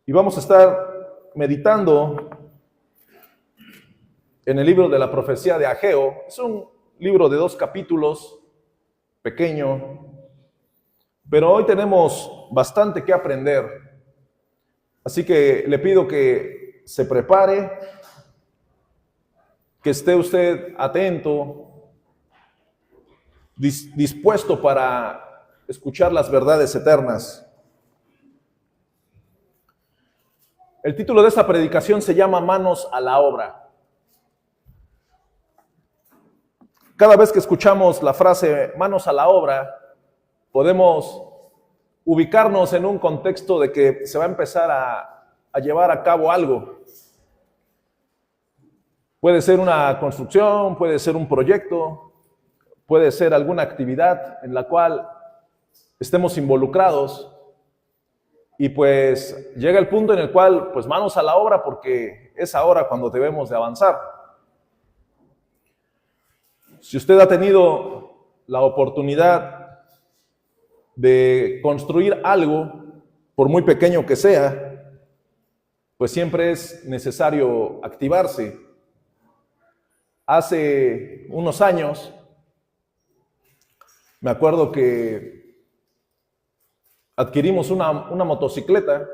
Y vamos a estar meditando en el libro de la profecía de Ageo. Es un libro de 2 capítulos, pequeño, pero hoy tenemos bastante que aprender. Así que le pido que se prepare, que esté usted atento, dispuesto para escuchar las verdades eternas. El título de esta predicación se llama Manos a la obra. Cada vez que escuchamos la frase manos a la obra, podemos ubicarnos en un contexto de que se va a empezar a llevar a cabo algo. Puede ser una construcción, puede ser un proyecto, puede ser alguna actividad en la cual estemos involucrados. Y pues llega el punto en el cual, pues manos a la obra, porque es ahora cuando debemos de avanzar. Si usted ha tenido la oportunidad de construir algo, por muy pequeño que sea, pues siempre es necesario activarse. Hace unos años, me acuerdo que adquirimos una motocicleta,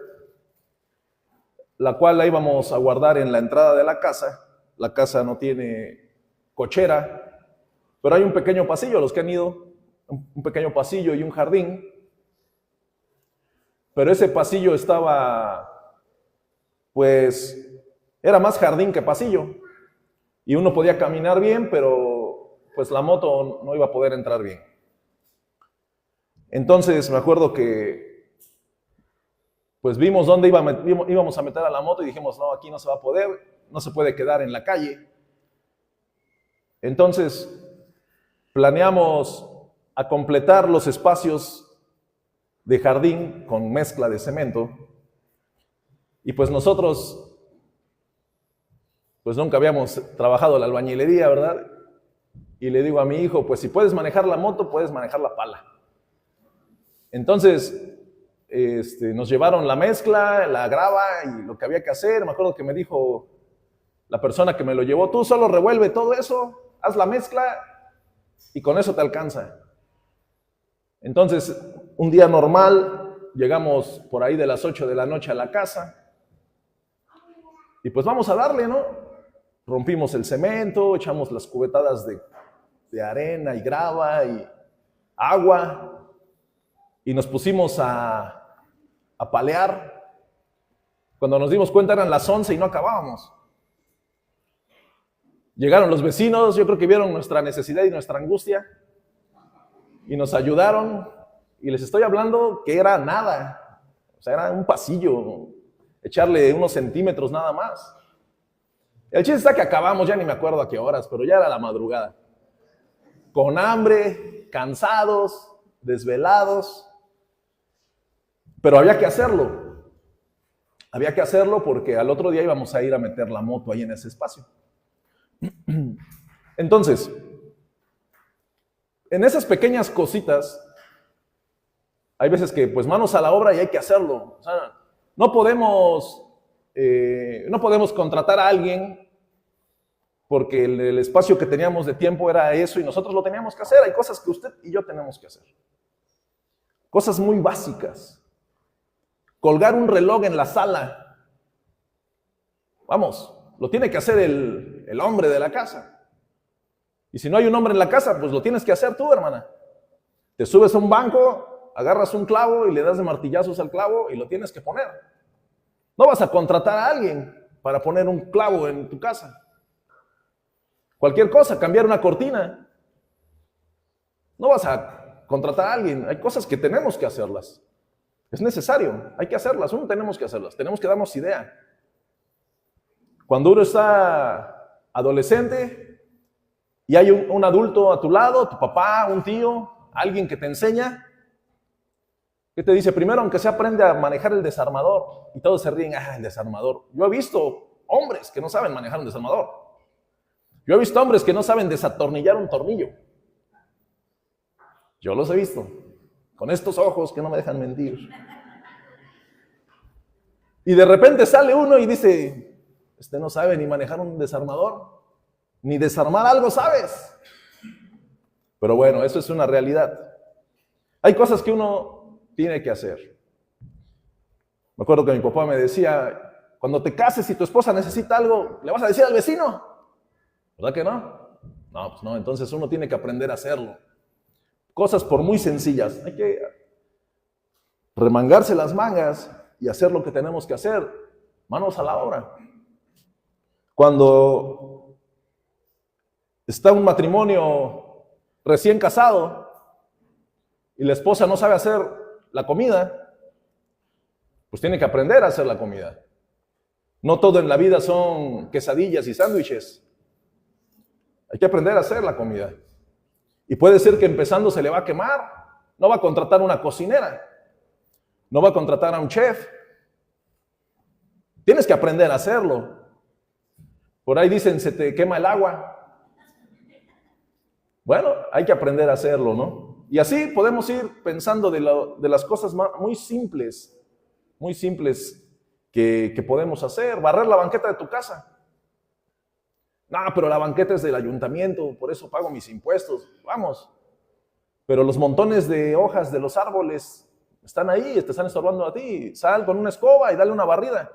la cual la íbamos a guardar en la entrada de la casa. La casa no tiene cochera, pero hay un pequeño pasillo, los que han ido, un pequeño pasillo y un jardín. Pero ese pasillo estaba, pues, era más jardín que pasillo. Y uno podía caminar bien, pero pues la moto no iba a poder entrar bien. Entonces me acuerdo que pues vimos dónde íbamos a meter a la moto y dijimos, no, aquí no se va a poder, no se puede quedar en la calle. Entonces planeamos a completar los espacios de jardín con mezcla de cemento. Y pues nosotros pues nunca habíamos trabajado la albañilería, ¿verdad? Y le digo a mi hijo, pues si puedes manejar la moto, puedes manejar la pala. Entonces, nos llevaron la mezcla, la grava y lo que había que hacer. Me acuerdo que me dijo la persona que me lo llevó, tú solo revuelve todo eso, haz la mezcla y con eso te alcanza. Entonces, un día normal, llegamos por ahí de las 8 de la noche a la casa y pues vamos a darle, ¿no? Rompimos el cemento, echamos las cubetadas de arena y grava y agua. Y nos pusimos a palear. Cuando nos dimos cuenta eran las 11 y no acabábamos. Llegaron los vecinos, yo creo que vieron nuestra necesidad y nuestra angustia y nos ayudaron. Y les estoy hablando que era nada, o sea, era un pasillo, echarle unos centímetros nada más. El chiste está que acabamos, ya ni me acuerdo a qué horas, pero ya era la madrugada. Con hambre, cansados, desvelados. Pero había que hacerlo. Había que hacerlo porque al otro día íbamos a ir a meter la moto ahí en ese espacio. Entonces, en esas pequeñas cositas, hay veces que pues manos a la obra y hay que hacerlo. O sea, no podemos contratar a alguien porque el espacio que teníamos de tiempo era eso y nosotros lo teníamos que hacer. Hay cosas que usted y yo tenemos que hacer. Cosas muy básicas. Colgar un reloj en la sala. Vamos, lo tiene que hacer el hombre de la casa. Y si no hay un hombre en la casa, pues lo tienes que hacer tú, hermana. Te subes a un banco, agarras un clavo y le das de martillazos al clavo y lo tienes que poner. No vas a contratar a alguien para poner un clavo en tu casa. Cualquier cosa, cambiar una cortina. No vas a contratar a alguien. Hay cosas que tenemos que hacerlas. Es necesario, hay que hacerlas, tenemos que hacerlas, tenemos que darnos idea. Cuando uno está adolescente y hay un adulto a tu lado, tu papá, un tío, alguien que te enseña, ¿qué te dice? Primero, aunque se aprende a manejar el desarmador, y todos se ríen, el desarmador. Yo he visto hombres que no saben manejar un desarmador. Yo he visto hombres que no saben desatornillar un tornillo. Yo los he visto. Con estos ojos que no me dejan mentir. Y de repente sale uno y dice, este no sabe ni manejar un desarmador, ni desarmar algo sabes. Pero bueno, eso es una realidad. Hay cosas que uno tiene que hacer. Me acuerdo que mi papá me decía, cuando te cases y tu esposa necesita algo, ¿le vas a decir al vecino? ¿Verdad que no? No, pues no, entonces uno tiene que aprender a hacerlo. Cosas por muy sencillas. Hay que remangarse las mangas y hacer lo que tenemos que hacer. Manos a la obra. Cuando está un matrimonio recién casado y la esposa no sabe hacer la comida, pues tiene que aprender a hacer la comida. No todo en la vida son quesadillas y sándwiches. Hay que aprender a hacer la comida. Y puede ser que empezando se le va a quemar. No va a contratar una cocinera. No va a contratar a un chef. Tienes que aprender a hacerlo. Por ahí dicen, se te quema el agua. Bueno, hay que aprender a hacerlo, ¿no? Y así podemos ir pensando de las cosas muy simples que podemos hacer. Barrer la banqueta de tu casa. No, pero la banqueta es del ayuntamiento, por eso pago mis impuestos. Vamos. Pero los montones de hojas de los árboles están ahí, te están estorbando a ti. Sal con una escoba y dale una barrida.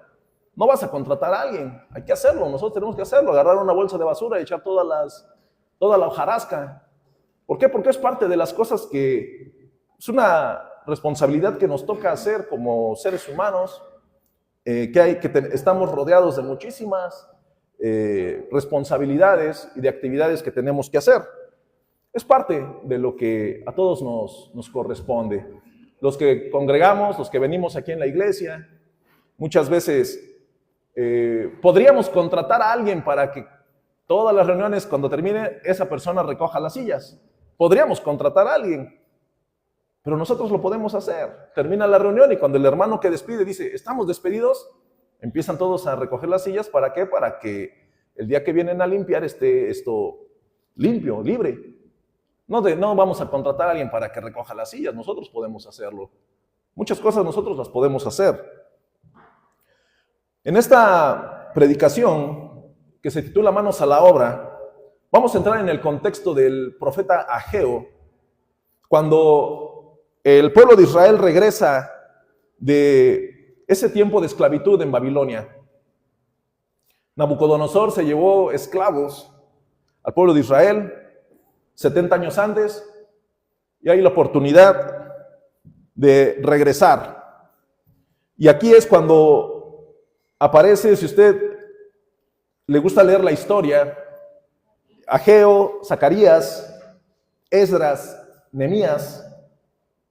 No vas a contratar a alguien, hay que hacerlo, nosotros tenemos que hacerlo. Agarrar una bolsa de basura y echar toda la hojarasca. ¿Por qué? Porque es parte de las cosas que es una responsabilidad que nos toca hacer como seres humanos, estamos rodeados de muchísimas responsabilidades y de actividades que tenemos que hacer. Es parte de lo que a todos nos corresponde. Los que congregamos, los que venimos aquí en la iglesia, muchas veces podríamos contratar a alguien para que todas las reuniones, cuando termine, esa persona recoja las sillas. Podríamos contratar a alguien, pero nosotros lo podemos hacer. Termina la reunión y cuando el hermano que despide dice, estamos despedidos, empiezan todos a recoger las sillas. ¿Para qué? Para que el día que vienen a limpiar esté esto limpio, libre. No vamos a contratar a alguien para que recoja las sillas, nosotros podemos hacerlo. Muchas cosas nosotros las podemos hacer. En esta predicación, que se titula Manos a la obra, vamos a entrar en el contexto del profeta Ageo, cuando el pueblo de Israel regresa de ese tiempo de esclavitud en Babilonia. Nabucodonosor se llevó esclavos al pueblo de Israel 70 años antes, y hay la oportunidad de regresar. Y aquí es cuando aparece, si usted le gusta leer la historia, Ageo, Zacarías, Esdras, Nehemías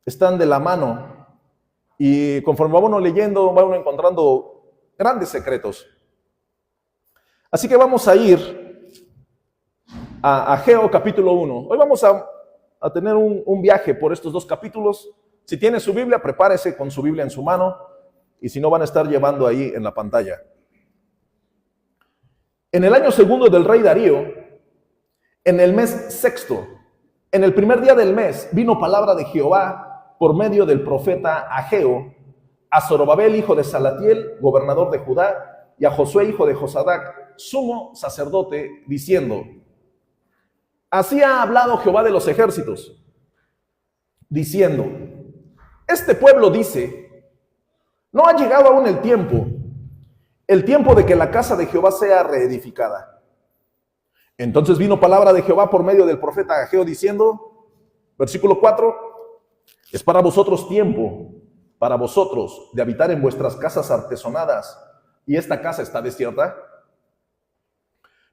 están de la mano, y conforme va uno leyendo, va uno encontrando grandes secretos. Así que vamos a ir a Ageo capítulo 1. Hoy vamos a tener un viaje por estos dos capítulos. Si tiene su Biblia, prepárese con su Biblia en su mano, y si no, van a estar llevando ahí en la pantalla. En el año segundo del rey Darío, en el mes sexto, en el primer día del mes, vino palabra de Jehová por medio del profeta Ageo a Zorobabel, hijo de Salatiel, gobernador de Judá, y a Josué, hijo de Josadac, sumo sacerdote, diciendo: así ha hablado Jehová de los ejércitos, diciendo: este pueblo dice, no ha llegado aún el tiempo de que la casa de Jehová sea reedificada. Entonces vino palabra de Jehová por medio del profeta Ageo diciendo, versículo 4, es para vosotros tiempo, para vosotros, de habitar en vuestras casas artesonadas, y esta casa está desierta.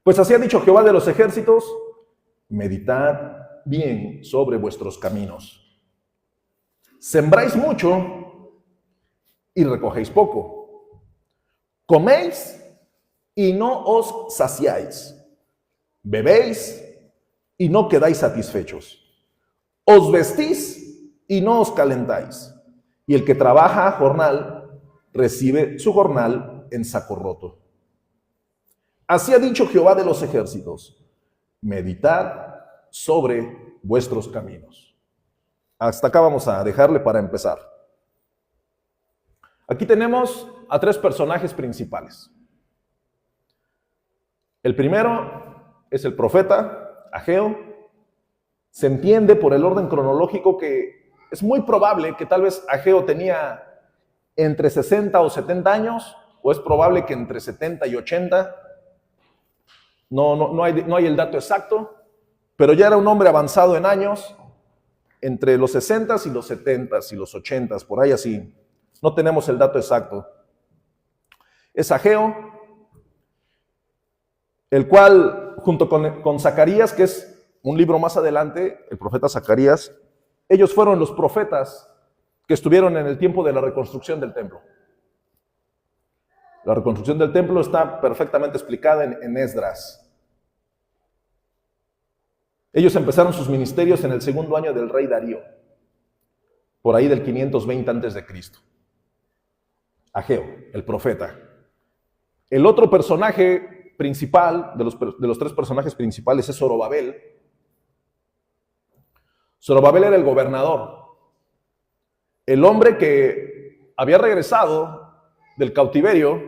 Pues así ha dicho Jehová de los ejércitos: meditad bien sobre vuestros caminos. Sembráis mucho y recogéis poco. Coméis y no os saciáis. Bebéis y no quedáis satisfechos. Os vestís y no os calentáis. Y el que trabaja a jornal recibe su jornal en saco roto. Así ha dicho Jehová de los ejércitos: meditad sobre vuestros caminos. Hasta acá vamos a dejarle para empezar. Aquí tenemos a tres personajes principales. El primero es el profeta Ageo. Se entiende por el orden cronológico que es muy probable que tal vez Ageo tenía entre 60 o 70 años, o es probable que entre 70 y 80. No hay el dato exacto, pero ya era un hombre avanzado en años, entre los 60 y los 70 y los 80, por ahí así. No tenemos el dato exacto. Es Ageo, el cual, junto con Zacarías, que es un libro más adelante, el profeta Zacarías, ellos fueron los profetas que estuvieron en el tiempo de la reconstrucción del templo. La reconstrucción del templo está perfectamente explicada en Esdras. Ellos empezaron sus ministerios en el segundo año del rey Darío, por ahí del 520 a.C. Ageo, el profeta. El otro personaje principal, de los tres personajes principales, es Zorobabel. Zorobabel era el gobernador, el hombre que había regresado del cautiverio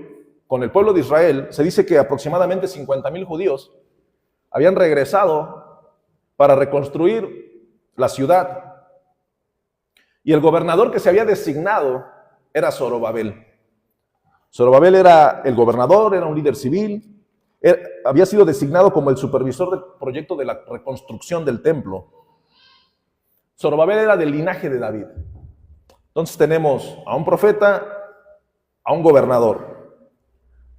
con el pueblo de Israel. Se dice que aproximadamente 50,000 judíos habían regresado para reconstruir la ciudad. Y el gobernador que se había designado era Zorobabel. Zorobabel era el gobernador, era un líder civil, había sido designado como el supervisor del proyecto de la reconstrucción del templo. Zorobabel era del linaje de David. Entonces tenemos a un profeta, a un gobernador.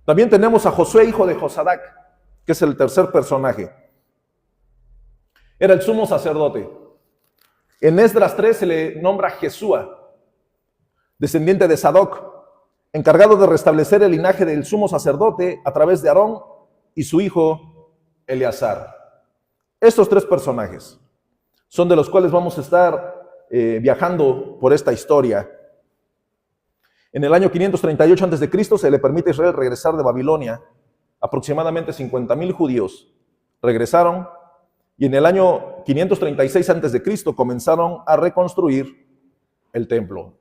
También tenemos a Josué, hijo de Josadac, que es el tercer personaje. Era el sumo sacerdote. En Esdras 3 se le nombra Jesúa, descendiente de Sadoc, encargado de restablecer el linaje del sumo sacerdote a través de Aarón y su hijo Eleazar. Estos tres personajes son de los cuales vamos a estar viajando por esta historia. En el año 538 a.C. se le permite a Israel regresar de Babilonia. Aproximadamente 50,000 judíos regresaron, y en el año 536 a.C. comenzaron a reconstruir el templo.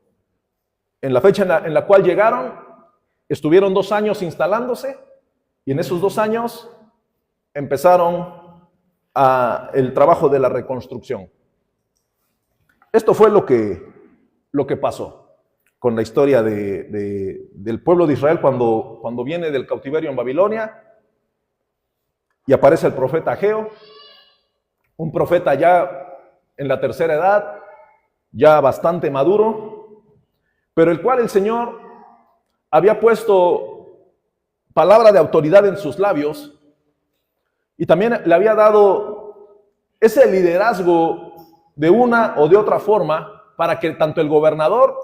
En la fecha en la cual llegaron, estuvieron 2 años instalándose, y en esos 2 años empezaron el trabajo de la reconstrucción. Esto fue lo que pasó con la historia del pueblo de Israel cuando viene del cautiverio en Babilonia y aparece el profeta Ageo, un profeta ya en la tercera edad, ya bastante maduro, pero el cual el Señor había puesto palabra de autoridad en sus labios y también le había dado ese liderazgo de una o de otra forma para que tanto el gobernador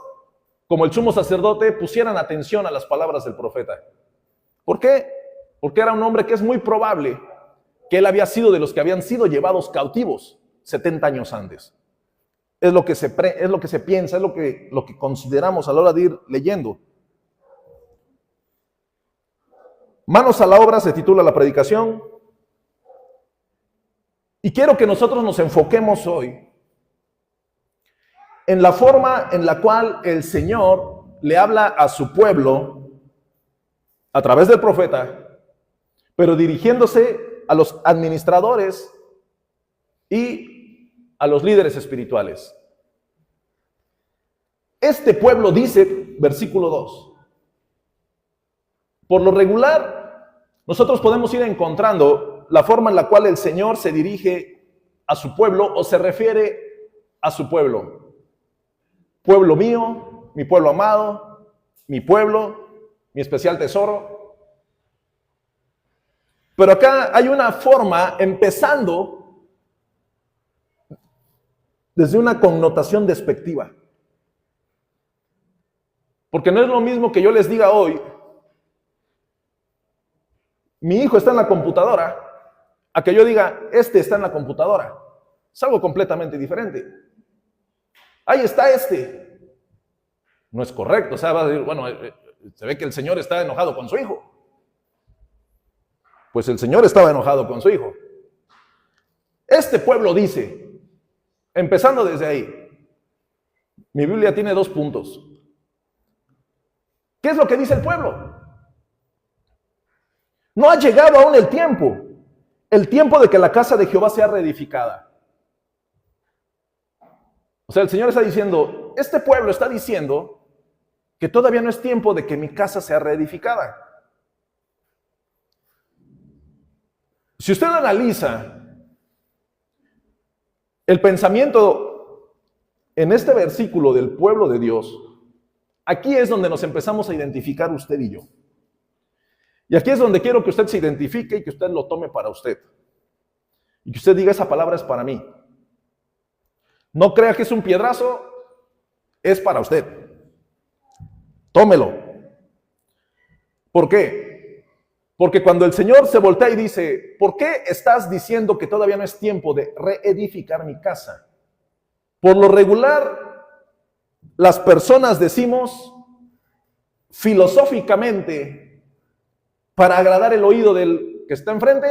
como el sumo sacerdote pusieran atención a las palabras del profeta. ¿Por qué? Porque era un hombre que es muy probable que él había sido de los que habían sido llevados cautivos 70 años antes. Es lo que se piensa, es lo que consideramos a la hora de ir leyendo. Manos a la obra se titula la predicación. Y quiero que nosotros nos enfoquemos hoy en la forma en la cual el Señor le habla a su pueblo a través del profeta, pero dirigiéndose a los administradores y a los líderes espirituales. Este pueblo dice, versículo 2, por lo regular, nosotros podemos ir encontrando la forma en la cual el Señor se dirige a su pueblo o se refiere a su pueblo. Pueblo mío, mi pueblo amado, mi pueblo, mi especial tesoro. Pero acá hay una forma, empezando desde una connotación despectiva. Porque no es lo mismo que yo les diga hoy, mi hijo está en la computadora, a que yo diga, este está en la computadora. Es algo completamente diferente. Ahí está este. No es correcto. O sea, va a decir, bueno, se ve que el Señor está enojado con su hijo. Pues el Señor estaba enojado con su hijo. Este pueblo dice, empezando desde ahí, mi Biblia tiene 2 puntos. ¿Qué es lo que dice el pueblo? No ha llegado aún el tiempo de que la casa de Jehová sea reedificada. O sea, el Señor está diciendo, este pueblo está diciendo que todavía no es tiempo de que mi casa sea reedificada. Si usted analiza el pensamiento en este versículo del pueblo de Dios, aquí es donde nos empezamos a identificar usted y yo. Y aquí es donde quiero que usted se identifique y que usted lo tome para usted. Y que usted diga, esa palabra es para mí. No crea que es un piedrazo, es para usted. Tómelo. ¿Por qué? Porque cuando el Señor se voltea y dice, ¿por qué estás diciendo que todavía no es tiempo de reedificar mi casa? Por lo regular, las personas decimos filosóficamente, para agradar el oído del que está enfrente,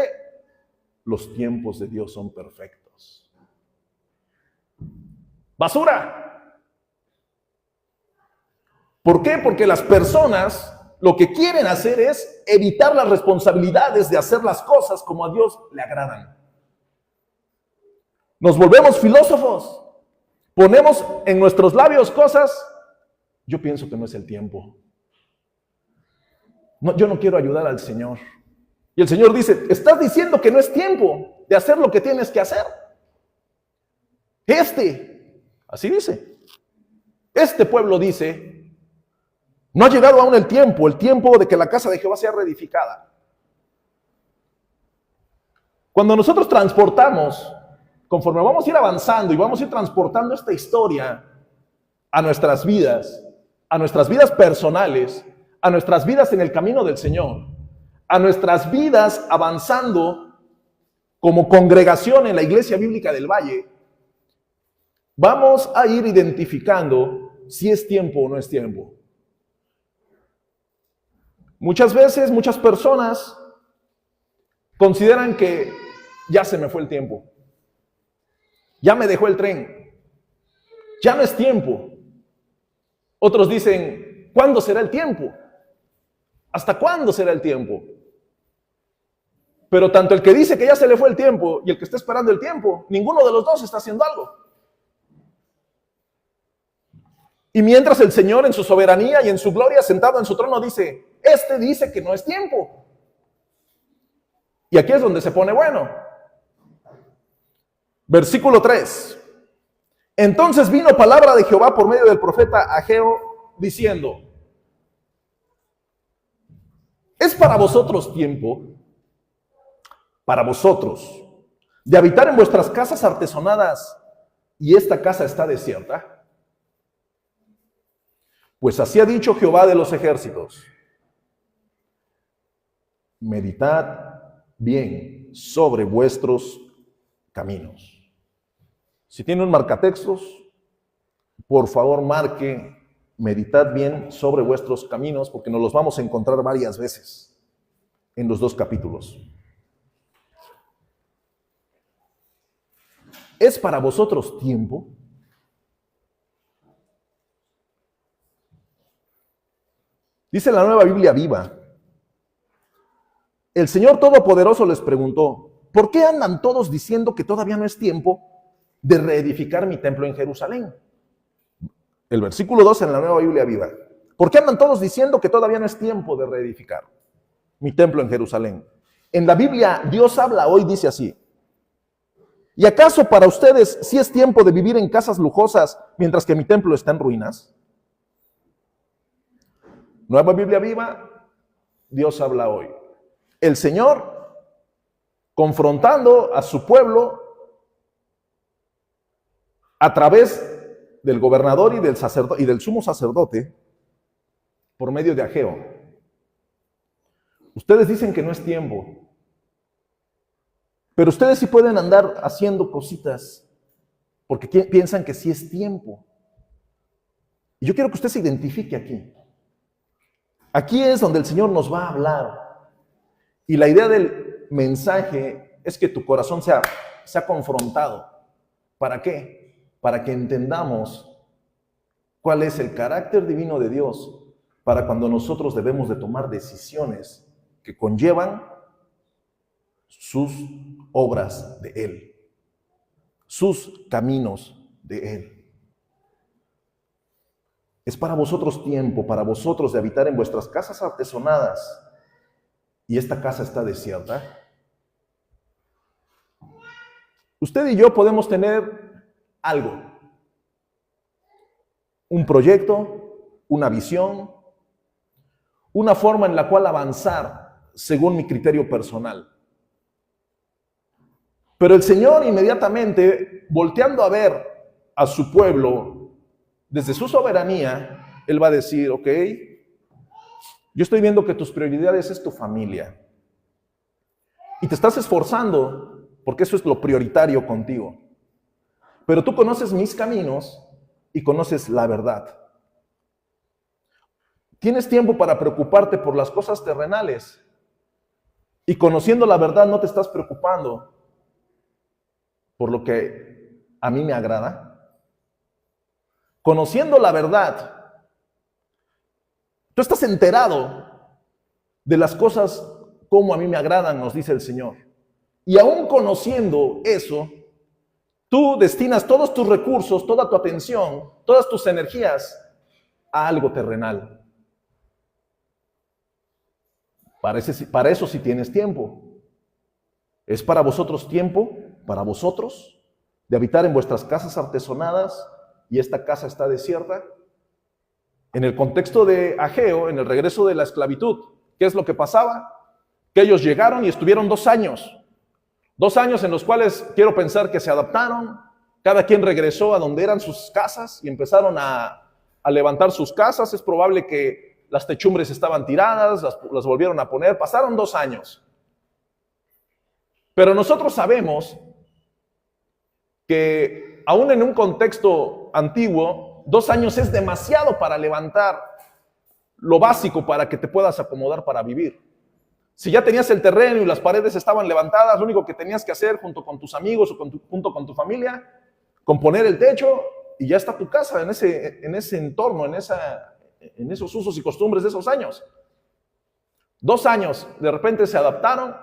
los tiempos de Dios son perfectos. ¡Basura! ¿Por qué? Porque las personas lo que quieren hacer es evitar las responsabilidades de hacer las cosas como a Dios le agradan. Nos volvemos filósofos. Ponemos en nuestros labios cosas. Yo pienso que no es el tiempo. No, yo no quiero ayudar al Señor. Y el Señor dice, estás diciendo que no es tiempo de hacer lo que tienes que hacer. Así dice. Este pueblo dice, no ha llegado aún el tiempo de que la casa de Jehová sea reedificada. Cuando nosotros transportamos, conforme vamos a ir avanzando y vamos a ir transportando esta historia a nuestras vidas personales, a nuestras vidas en el camino del Señor, a nuestras vidas avanzando como congregación en la Iglesia Bíblica del Valle, vamos a ir identificando si es tiempo o no es tiempo. Muchas veces, muchas personas consideran que ya se me fue el tiempo, ya me dejó el tren, ya no es tiempo. Otros dicen, ¿cuándo será el tiempo? ¿Hasta cuándo será el tiempo? Pero tanto el que dice que ya se le fue el tiempo y el que está esperando el tiempo, ninguno de los dos está haciendo algo. Y mientras el Señor en su soberanía y en su gloria sentado en su trono dice, este dice que no es tiempo. Y aquí es donde se pone bueno. Versículo 3. Entonces vino palabra de Jehová por medio del profeta Ageo diciendo, ¿es para vosotros tiempo, para vosotros, de habitar en vuestras casas artesonadas y esta casa está desierta? Pues así ha dicho Jehová de los ejércitos. Meditad bien sobre vuestros caminos. Si tiene un marcatextos, por favor marque, meditad bien sobre vuestros caminos, porque nos los vamos a encontrar varias veces en los dos capítulos. ¿Es para vosotros tiempo? Dice la Nueva Biblia Viva, el Señor Todopoderoso les preguntó, ¿por qué andan todos diciendo que todavía no es tiempo de reedificar mi templo en Jerusalén? El versículo 2 en la Nueva Biblia Viva. ¿Por qué andan todos diciendo que todavía no es tiempo de reedificar mi templo en Jerusalén? En la Biblia Dios habla hoy, dice así. ¿Y acaso para ustedes sí es tiempo de vivir en casas lujosas mientras que mi templo está en ruinas? Nueva Biblia Viva, Dios habla hoy. El Señor confrontando a su pueblo a través del gobernador y del sacerdote y del sumo sacerdote por medio de Ageo. Ustedes dicen que no es tiempo, pero ustedes sí pueden andar haciendo cositas porque piensan que sí es tiempo. Y yo quiero que usted se identifique aquí. Aquí es donde el Señor nos va a hablar. Y la idea del mensaje es que tu corazón sea confrontado. ¿Para qué? Para que entendamos cuál es el carácter divino de Dios para cuando nosotros debemos de tomar decisiones que conllevan sus obras de Él, sus caminos de Él. Es para vosotros tiempo, para vosotros de habitar en vuestras casas artesonadas, y esta casa está desierta. Usted y yo podemos tener algo, un proyecto, una visión, una forma en la cual avanzar según mi criterio personal. Pero el Señor inmediatamente, volteando a ver a su pueblo desde su soberanía, Él va a decir, ok, yo estoy viendo que tus prioridades es tu familia. Y te estás esforzando porque eso es lo prioritario contigo. Pero tú conoces mis caminos y conoces la verdad. Tienes tiempo para preocuparte por las cosas terrenales. Y conociendo la verdad no te estás preocupando por lo que a mí me agrada. Conociendo la verdad, tú estás enterado de las cosas como a mí me agradan, nos dice el Señor. Y aún conociendo eso, tú destinas todos tus recursos, toda tu atención, todas tus energías a algo terrenal. Para eso sí tienes tiempo. Es para vosotros tiempo, para vosotros, de habitar en vuestras casas artesonadas y esta casa está desierta. En el contexto de Ageo, en el regreso de la esclavitud, ¿qué es lo que pasaba? Que ellos llegaron y estuvieron 2 años. 2 años en los cuales quiero pensar que se adaptaron. Cada quien regresó a donde eran sus casas y empezaron a levantar sus casas. Es probable que las techumbres estaban tiradas, las volvieron a poner. Pasaron 2 años. Pero nosotros sabemos que aún en un contexto antiguo, 2 años es demasiado para levantar lo básico para que te puedas acomodar para vivir. Si ya tenías el terreno y las paredes estaban levantadas, lo único que tenías que hacer junto con tus amigos o junto con tu familia, componer el techo y ya está tu casa en ese entorno, en esos usos y costumbres de esos años. 2 años, de repente se adaptaron.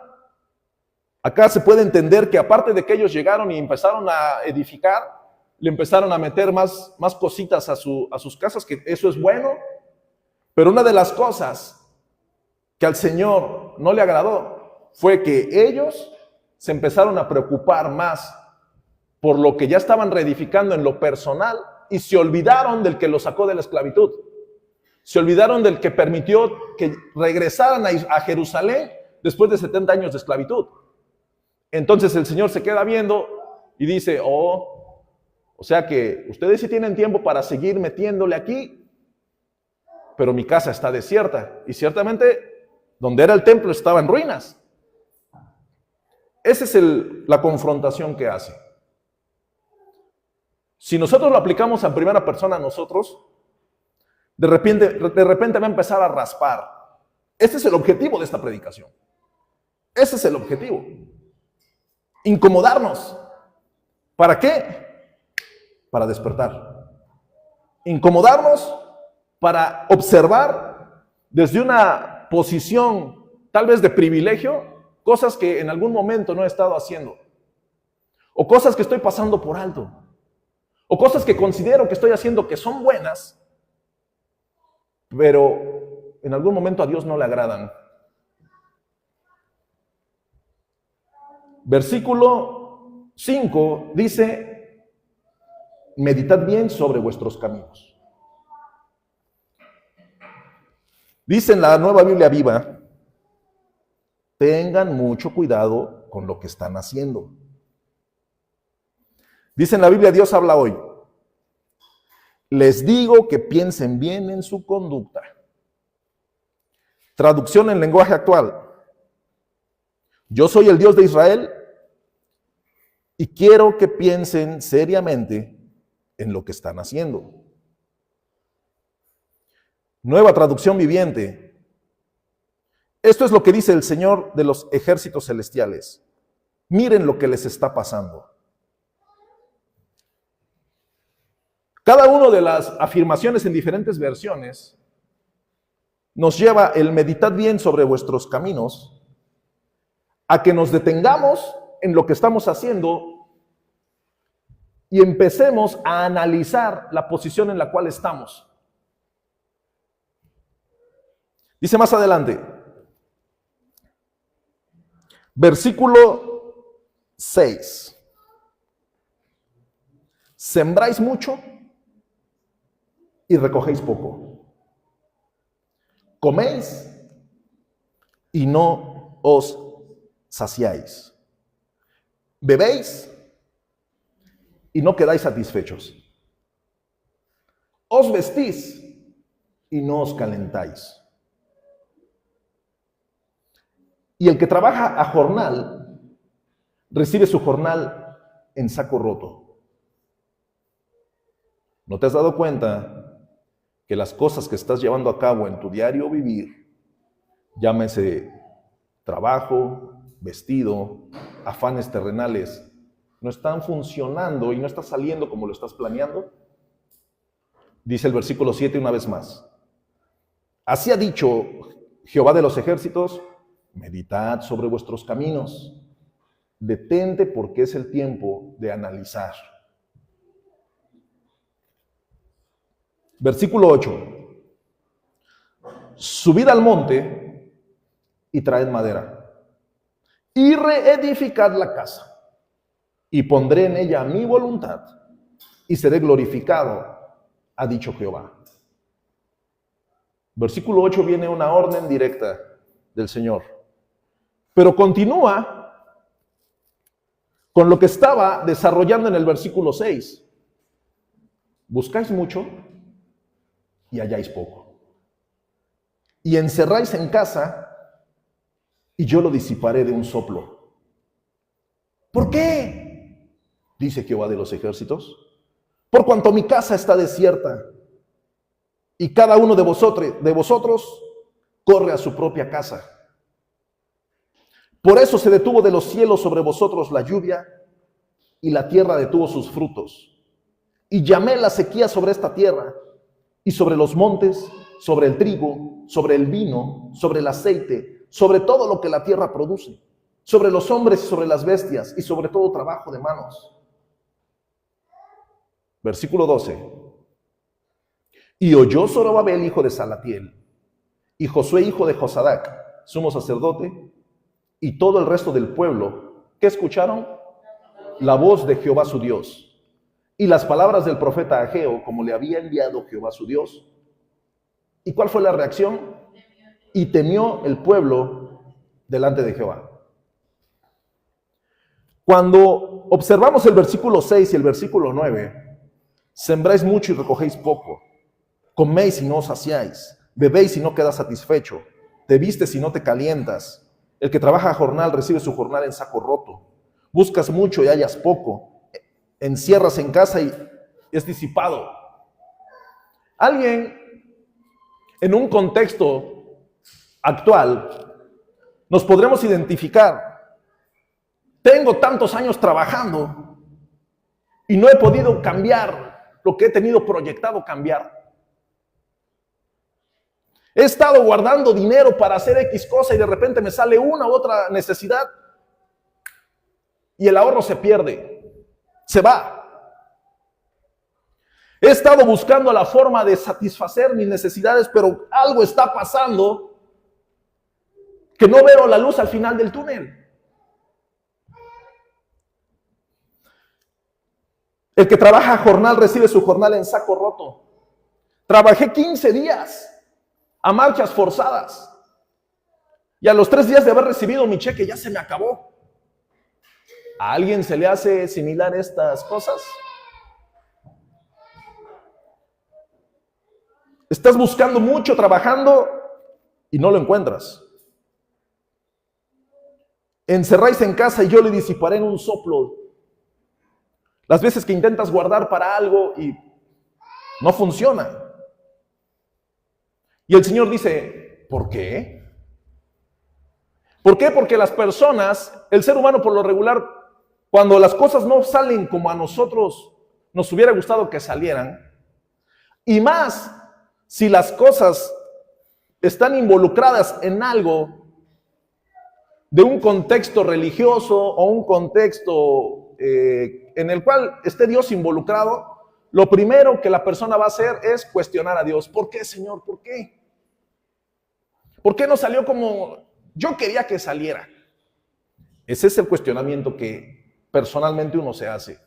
Acá se puede entender que aparte de que ellos llegaron y empezaron a edificar, le empezaron a meter más cositas a sus casas, que eso es bueno. Pero una de las cosas que al Señor no le agradó fue que ellos se empezaron a preocupar más por lo que ya estaban reedificando en lo personal y se olvidaron del que los sacó de la esclavitud. Se olvidaron del que permitió que regresaran a Jerusalén después de 70 años de esclavitud. Entonces el Señor se queda viendo y dice, o sea que ustedes sí tienen tiempo para seguir metiéndole aquí, pero mi casa está desierta. Y ciertamente donde era el templo estaba en ruinas. Esa es la confrontación que hace. Si nosotros lo aplicamos en primera persona a nosotros, de repente va a empezar a raspar. Ese es el objetivo de esta predicación. Ese es el objetivo. Incomodarnos. ¿Para qué? Para despertar. Incomodarnos para observar desde una posición tal vez de privilegio, cosas que en algún momento no he estado haciendo, o cosas que estoy pasando por alto, o cosas que considero que estoy haciendo que son buenas, pero en algún momento a Dios no le agradan. Versículo 5 dice, meditad bien sobre vuestros caminos. Dice en la Nueva Biblia Viva, tengan mucho cuidado con lo que están haciendo. Dice en la Biblia, Dios habla hoy, les digo que piensen bien en su conducta. Traducción en lenguaje actual. Yo soy el Dios de Israel y quiero que piensen seriamente en lo que están haciendo. Nueva traducción viviente. Esto es lo que dice el Señor de los ejércitos celestiales. Miren lo que les está pasando. Cada una de las afirmaciones en diferentes versiones nos lleva el meditar bien sobre vuestros caminos a que nos detengamos en lo que estamos haciendo y empecemos a analizar la posición en la cual estamos. Dice más adelante, versículo 6. Sembráis mucho y recogéis poco. Coméis y no os saciáis. Bebéis y no quedáis satisfechos. Os vestís y no os calentáis. Y el que trabaja a jornal recibe su jornal en saco roto. ¿No te has dado cuenta que las cosas que estás llevando a cabo en tu diario vivir, llámese trabajo, vestido, afanes terrenales, no están funcionando y no está saliendo como lo estás planeando? Dice el versículo 7 una vez más. Así ha dicho Jehová de los ejércitos, meditad sobre vuestros caminos, detente porque es el tiempo de analizar. Versículo 8. Subid al monte y traed madera, y reedificad la casa, y pondré en ella mi voluntad, y seré glorificado, ha dicho Jehová. Versículo 8 viene una orden directa del Señor, pero continúa con lo que estaba desarrollando en el versículo 6. Buscáis mucho y halláis poco. Y encerráis en casa y yo lo disiparé de un soplo. ¿Por qué? Dice Jehová de los ejércitos. Por cuanto mi casa está desierta y cada uno de vosotros corre a su propia casa. Por eso se detuvo de los cielos sobre vosotros la lluvia y la tierra detuvo sus frutos. Y llamé la sequía sobre esta tierra y sobre los montes, sobre el trigo, sobre el vino, sobre el aceite, sobre todo lo que la tierra produce, sobre los hombres y sobre las bestias y sobre todo trabajo de manos. Versículo 12. Y oyó Zorobabel, hijo de Salatiel, y Josué, hijo de Josadac, sumo sacerdote, y todo el resto del pueblo, ¿qué escucharon? La voz de Jehová su Dios, y las palabras del profeta Ageo, como le había enviado Jehová su Dios. ¿Y cuál fue la reacción? Y temió el pueblo delante de Jehová. Cuando observamos el versículo 6 y el versículo 9, sembráis mucho y recogéis poco, coméis y no os saciáis, bebéis y no quedas satisfecho, te vistes y no te calientas, el que trabaja a jornal recibe su jornal en saco roto, buscas mucho y hallas poco, encierras en casa y es disipado. Alguien en un contexto actual nos podremos identificar. Tengo tantos años trabajando y no he podido cambiar lo que he tenido proyectado cambiar. He estado guardando dinero para hacer X cosa y de repente me sale una u otra necesidad y el ahorro se pierde. Se va. He estado buscando la forma de satisfacer mis necesidades, pero algo está pasando que no veo la luz al final del túnel. El que trabaja a jornal recibe su jornal en saco roto. Trabajé 15 días a marchas forzadas y a los 3 días de haber recibido mi cheque ya se me acabó. ¿A alguien se le hace similar estas cosas? Estás buscando mucho, trabajando y no lo encuentras. Encerráis en casa y yo le disiparé en un soplo. Las veces que intentas guardar para algo y no funciona. Y el Señor dice, ¿por qué? ¿Por qué? Porque las personas, el ser humano por lo regular, cuando las cosas no salen como a nosotros nos hubiera gustado que salieran, y más si las cosas están involucradas en algo de un contexto religioso o un contexto en el cual esté Dios involucrado, lo primero que la persona va a hacer es cuestionar a Dios. ¿Por qué, Señor? ¿Por qué? ¿Por qué no salió como yo quería que saliera? Ese es el cuestionamiento que personalmente uno se hace.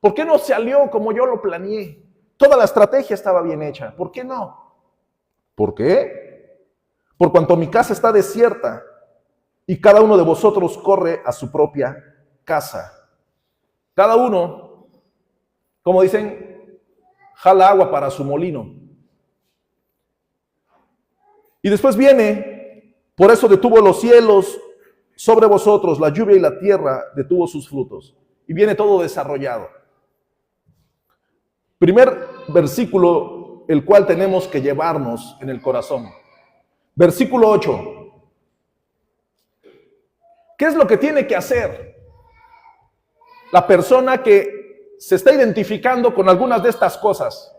¿Por qué no salió como yo lo planeé? Toda la estrategia estaba bien hecha. ¿Por qué no? ¿Por qué? Por cuanto mi casa está desierta y cada uno de vosotros corre a su propia casa. Cada uno, como dicen, jala agua para su molino. Y después viene, por eso detuvo los cielos sobre vosotros, la lluvia y la tierra detuvo sus frutos. Y viene todo desarrollado. Primer versículo, el cual tenemos que llevarnos en el corazón. Versículo 8. ¿Qué es lo que tiene que hacer la persona que se está identificando con algunas de estas cosas?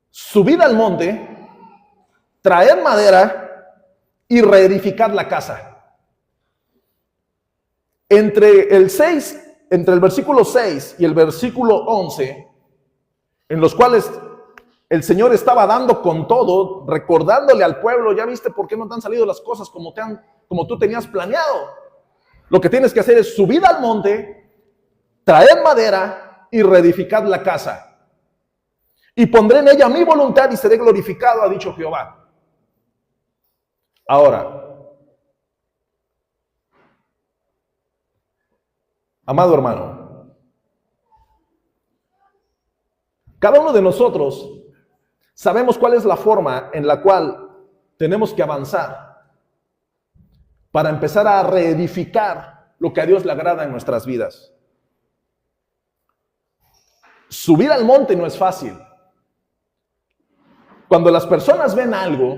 Subir al monte, traer madera y reedificar la casa. Entre el versículo 6 y el versículo 11, en los cuales el Señor estaba dando con todo, recordándole al pueblo, ya viste por qué no te han salido las cosas como tú tenías planeado. Lo que tienes que hacer es subir al monte, traer madera y reedificar la casa. Y pondré en ella mi voluntad y seré glorificado, ha dicho Jehová. Ahora, amado hermano, cada uno de nosotros sabemos cuál es la forma en la cual tenemos que avanzar para empezar a reedificar lo que a Dios le agrada en nuestras vidas. Subir al monte no es fácil. Cuando las personas ven algo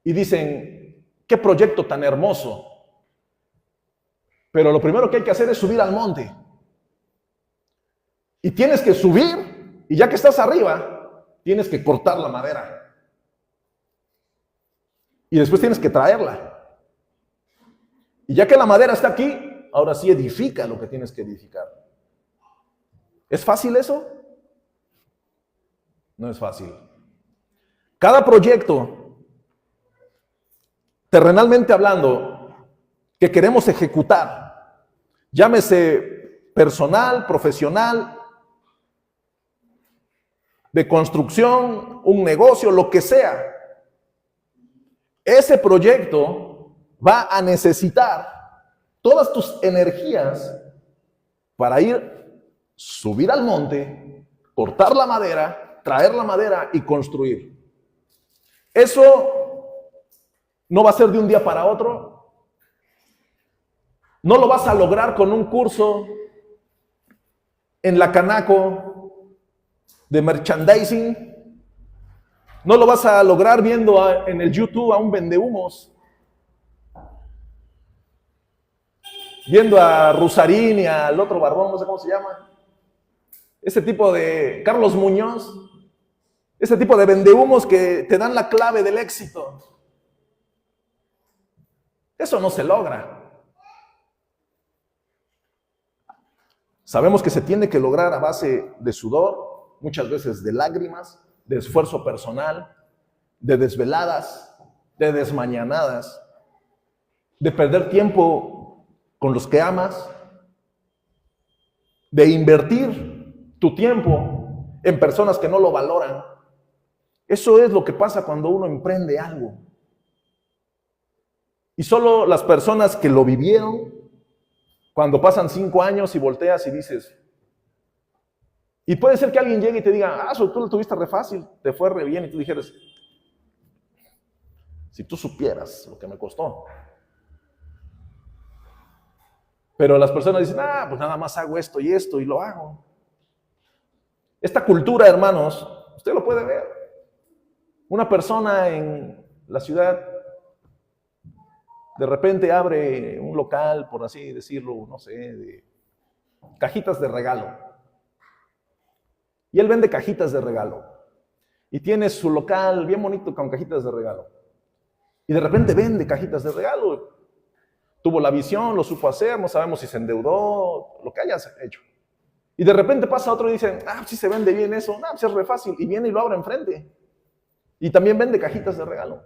y dicen, qué proyecto tan hermoso, pero lo primero que hay que hacer es subir al monte. Y tienes que subir, y ya que estás arriba, tienes que cortar la madera. Y después tienes que traerla. Y ya que la madera está aquí, ahora sí edifica lo que tienes que edificar. ¿Es fácil eso? No es fácil. Cada proyecto, terrenalmente hablando, que queremos ejecutar, llámese personal, profesional, de construcción, un negocio, lo que sea, ese proyecto va a necesitar todas tus energías para subir al monte, cortar la madera, traer la madera y construir. Eso no va a ser de un día para otro. No lo vas a lograr con un curso en la Canaco de merchandising. No lo vas a lograr viendo en el YouTube a un vendehumos, viendo a Rusarín y al otro barbón, no sé cómo se llama. Ese tipo de Carlos Muñoz, ese tipo de vendehumos que te dan la clave del éxito. Eso no se logra. Sabemos que se tiene que lograr a base de sudor, muchas veces de lágrimas, de esfuerzo personal, de desveladas, de desmañanadas, de perder tiempo con los que amas, de invertir tu tiempo en personas que no lo valoran. Eso es lo que pasa cuando uno emprende algo. Y solo las personas que lo vivieron, cuando pasan 5 años y volteas y dices, y puede ser que alguien llegue y te diga, tú lo tuviste re fácil, te fue re bien, y tú dijeras, si tú supieras lo que me costó. Pero las personas dicen, pues nada más hago esto y lo hago. Esta cultura, hermanos, usted lo puede ver. Una persona en la ciudad de repente abre un local, por así decirlo, no sé, de cajitas de regalo. Y él vende cajitas de regalo. Y tiene su local bien bonito con cajitas de regalo. Y de repente vende cajitas de regalo. Tuvo la visión, lo supo hacer, no sabemos si se endeudó, lo que haya hecho. Y de repente pasa otro y dicen, sí se vende bien eso, pues es re fácil. Y viene y lo abre enfrente. Y también vende cajitas de regalo.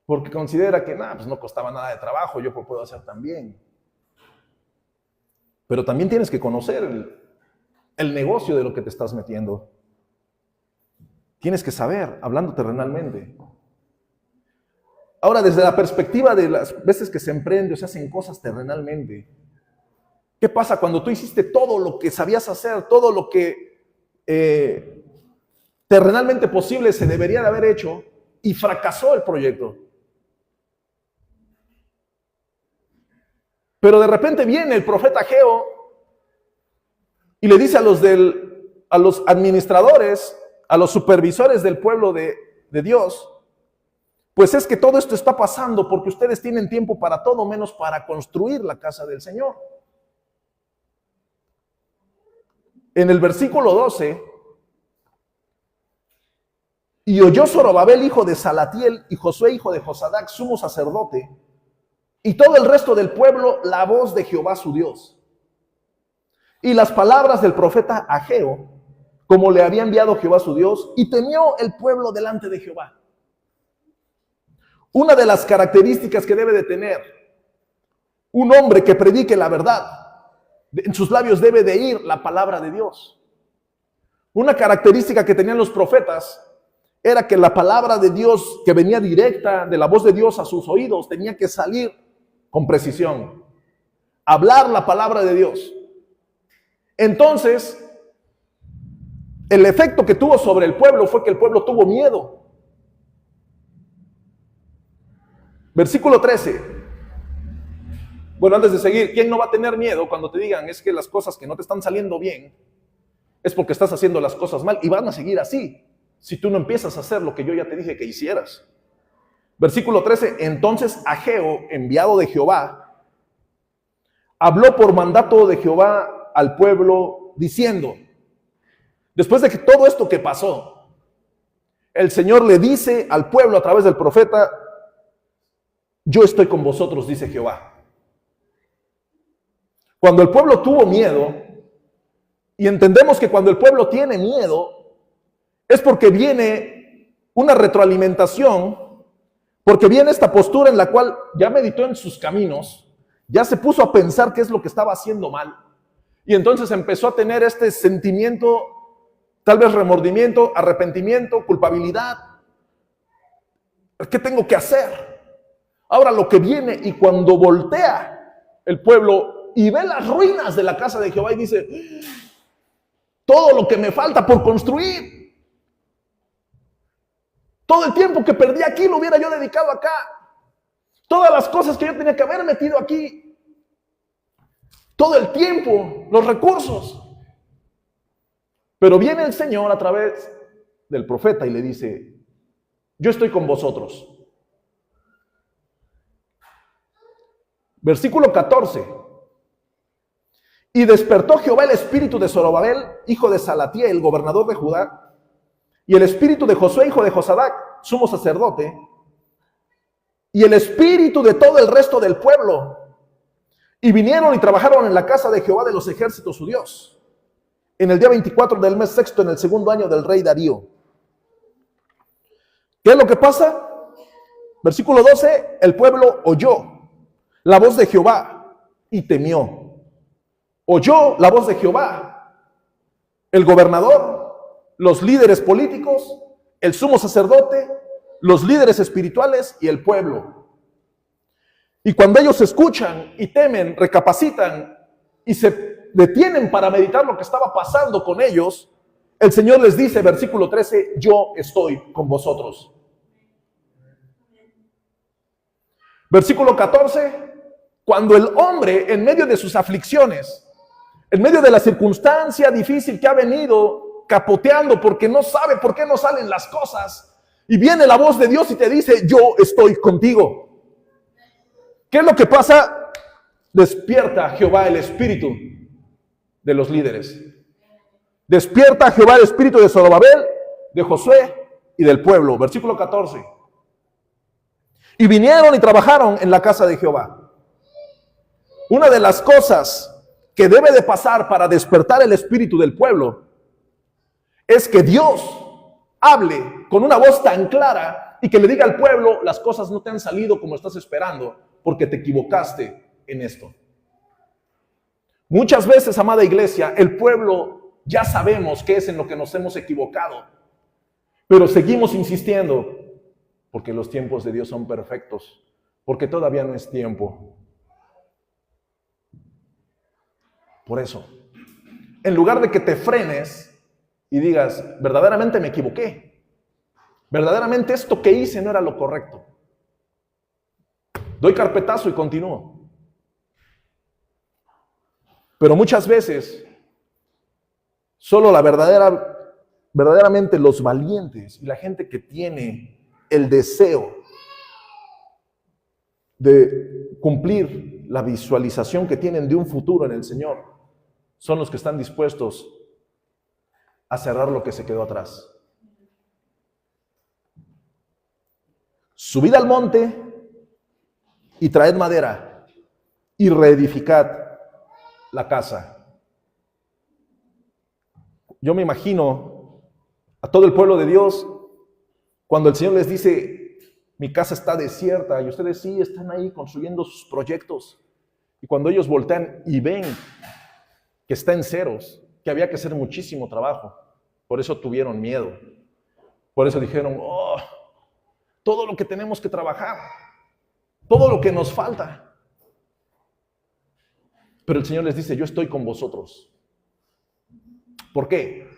Porque considera que pues no costaba nada de trabajo, yo lo puedo hacer también. Pero también tienes que conocer el negocio de lo que te estás metiendo. Tienes que saber, hablando terrenalmente. Ahora, desde la perspectiva de las veces que se emprende o se hacen cosas terrenalmente, ¿qué pasa cuando tú hiciste todo lo que sabías hacer, todo lo que terrenalmente posible se debería de haber hecho y fracasó el proyecto? Pero de repente viene el profeta Ageo y le dice a los administradores, a los supervisores del pueblo de Dios, pues es que todo esto está pasando porque ustedes tienen tiempo para todo menos para construir la casa del Señor. En el versículo 12, y oyó Zorobabel, hijo de Salatiel, y Josué, hijo de Josadac, sumo sacerdote, y todo el resto del pueblo, la voz de Jehová su Dios. Y las palabras del profeta Ageo, como le había enviado Jehová su Dios, y temió el pueblo delante de Jehová. Una de las características que debe de tener un hombre que predique la verdad, en sus labios debe de ir la palabra de Dios. Una característica que tenían los profetas era que la palabra de Dios que venía directa de la voz de Dios a sus oídos tenía que salir con precisión. Hablar la palabra de Dios. Entonces, el efecto que tuvo sobre el pueblo fue que el pueblo tuvo miedo. Versículo 13. Bueno, antes de seguir, ¿quién no va a tener miedo cuando te digan es que las cosas que no te están saliendo bien es porque estás haciendo las cosas mal y van a seguir así si tú no empiezas a hacer lo que yo ya te dije que hicieras? Versículo 13. Entonces Ageo, enviado de Jehová, habló por mandato de Jehová al pueblo diciendo, después de que todo esto que pasó, el Señor le dice al pueblo a través del profeta, yo estoy con vosotros, dice Jehová. Cuando el pueblo tuvo miedo, y entendemos que cuando el pueblo tiene miedo, es porque viene una retroalimentación, porque viene esta postura en la cual ya meditó en sus caminos, ya se puso a pensar qué es lo que estaba haciendo mal, y entonces empezó a tener este sentimiento, tal vez remordimiento, arrepentimiento, culpabilidad. ¿Qué tengo que hacer? Ahora lo que viene, y cuando voltea el pueblo y ve las ruinas de la casa de Jehová y dice, todo lo que me falta por construir, todo el tiempo que perdí aquí lo hubiera yo dedicado acá, todas las cosas que yo tenía que haber metido aquí, todo el tiempo, los recursos. Pero viene el Señor a través del profeta y le dice, yo estoy con vosotros. Versículo 14. Y despertó Jehová el espíritu de Zorobabel, hijo de Salatiel, gobernador de Judá, y el espíritu de Josué, hijo de Josadac, sumo sacerdote, y el espíritu de todo el resto del pueblo. Y vinieron y trabajaron en la casa de Jehová de los ejércitos, su Dios, en el día 24 del mes sexto, en el segundo año del rey Darío. ¿Qué es lo que pasa? Versículo 12, el pueblo oyó la voz de Jehová y temió. Oyó la voz de Jehová, el gobernador, los líderes políticos, el sumo sacerdote, los líderes espirituales y el pueblo. Y cuando ellos escuchan y temen, recapacitan y se detienen para meditar lo que estaba pasando con ellos, el Señor les dice, versículo 13, yo estoy con vosotros. Versículo 14, cuando el hombre en medio de sus aflicciones, en medio de la circunstancia difícil que ha venido capoteando porque no sabe por qué no salen las cosas, y viene la voz de Dios y te dice, yo estoy contigo. ¿Qué es lo que pasa? Despierta Jehová el espíritu de los líderes. Despierta Jehová el espíritu de Zorobabel, de Josué y del pueblo. Versículo 14. Y vinieron y trabajaron en la casa de Jehová. Una de las cosas que debe de pasar para despertar el espíritu del pueblo es que Dios hable con una voz tan clara y que le diga al pueblo: las cosas no te han salido como estás esperando porque te equivocaste en esto. Muchas veces, amada iglesia, el pueblo ya sabemos qué es en lo que nos hemos equivocado, pero seguimos insistiendo porque los tiempos de Dios son perfectos, porque todavía no es tiempo. Por eso, en lugar de que te frenes y digas: verdaderamente me equivoqué, verdaderamente esto que hice no era lo correcto, doy carpetazo y continúo. Pero muchas veces, solo verdaderamente los valientes y la gente que tiene el deseo de cumplir la visualización que tienen de un futuro en el Señor, son los que están dispuestos a cerrar lo que se quedó atrás. Subid al monte y traed madera y reedificad la casa. Yo me imagino a todo el pueblo de Dios cuando el Señor les dice: mi casa está desierta, y ustedes sí están ahí construyendo sus proyectos. Y cuando ellos voltean y ven que está en ceros, que había que hacer muchísimo trabajo, por eso tuvieron miedo. Por eso dijeron: oh, todo lo que tenemos que trabajar, todo lo que nos falta. Pero el Señor les dice: yo estoy con vosotros. ¿Por qué?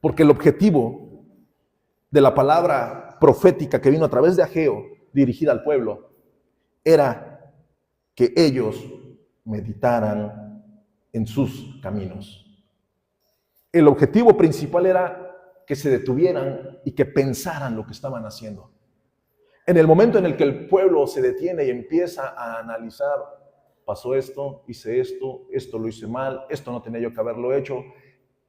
Porque el objetivo de la palabra profética que vino a través de Ageo, dirigida al pueblo, era que ellos meditaran en sus caminos. El objetivo principal era que se detuvieran y que pensaran lo que estaban haciendo. En el momento en el que el pueblo se detiene y empieza a analizar: pasó esto, hice esto, esto lo hice mal, esto no tenía yo que haberlo hecho,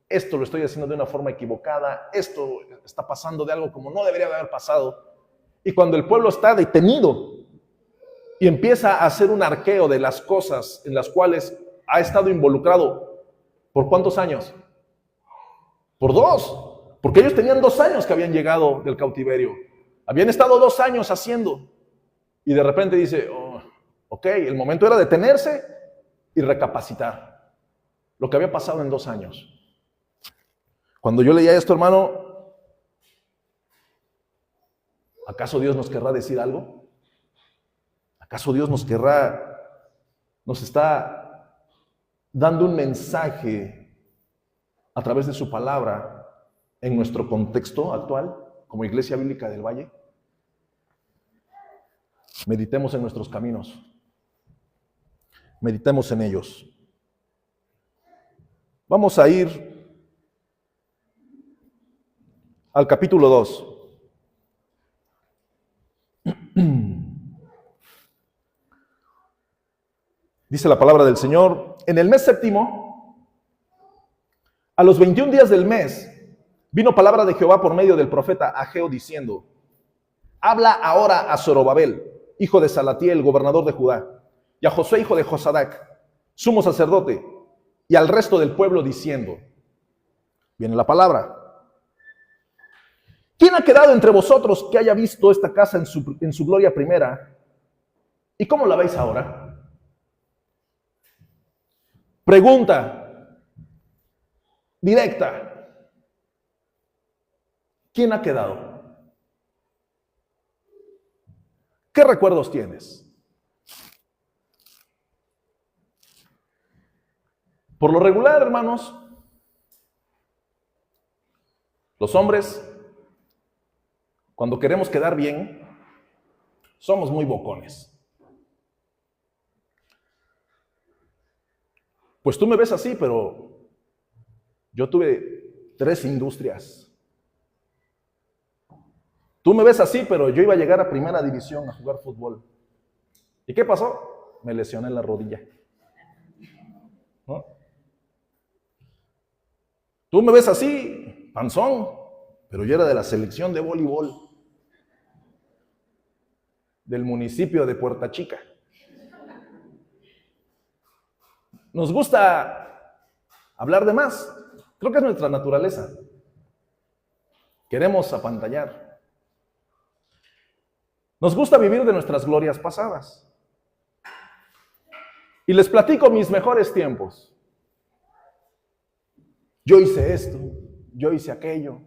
esto lo estoy haciendo de una forma equivocada, esto está pasando de algo como no debería de haber pasado. Y cuando el pueblo está detenido y empieza a hacer un arqueo de las cosas en las cuales ha estado involucrado, ¿por cuántos años? Por 2, porque ellos tenían 2 años que habían llegado del cautiverio, habían estado 2 años haciendo, y de repente dice: oh, ok, el momento era detenerse y recapacitar lo que había pasado en 2 años. Cuando yo leía esto, hermano, ¿acaso Dios nos querrá decir algo? ¿Acaso Dios nos está dando un mensaje a través de su palabra en nuestro contexto actual como Iglesia Bíblica del Valle? Meditemos en nuestros caminos. Meditemos en ellos. Vamos a ir al capítulo 2. Dice la palabra del Señor: en el mes séptimo, a los 21 días del mes, vino palabra de Jehová por medio del profeta Ageo diciendo: habla ahora a Zorobabel, hijo de Salatiel, gobernador de Judá, y a Josué, hijo de Josadac, sumo sacerdote, y al resto del pueblo diciendo. Viene la palabra: ¿quién ha quedado entre vosotros que haya visto esta casa en su gloria primera? ¿Y cómo la veis ahora? Pregunta directa: ¿quién ha quedado? ¿Qué recuerdos tienes? Por lo regular, hermanos, los hombres, cuando queremos quedar bien, somos muy bocones. Pues tú me ves así, pero yo tuve 3 industrias. Tú me ves así, pero yo iba a llegar a primera división a jugar fútbol. ¿Y qué pasó? Me lesioné la rodilla. ¿No? Tú me ves así, panzón, pero yo era de la selección de voleibol. del municipio de Puerta Chica. Nos gusta hablar de más. Creo que es nuestra naturaleza. Queremos apantallar. Nos gusta vivir de nuestras glorias pasadas. Y les platico mis mejores tiempos. Yo hice esto, yo hice aquello.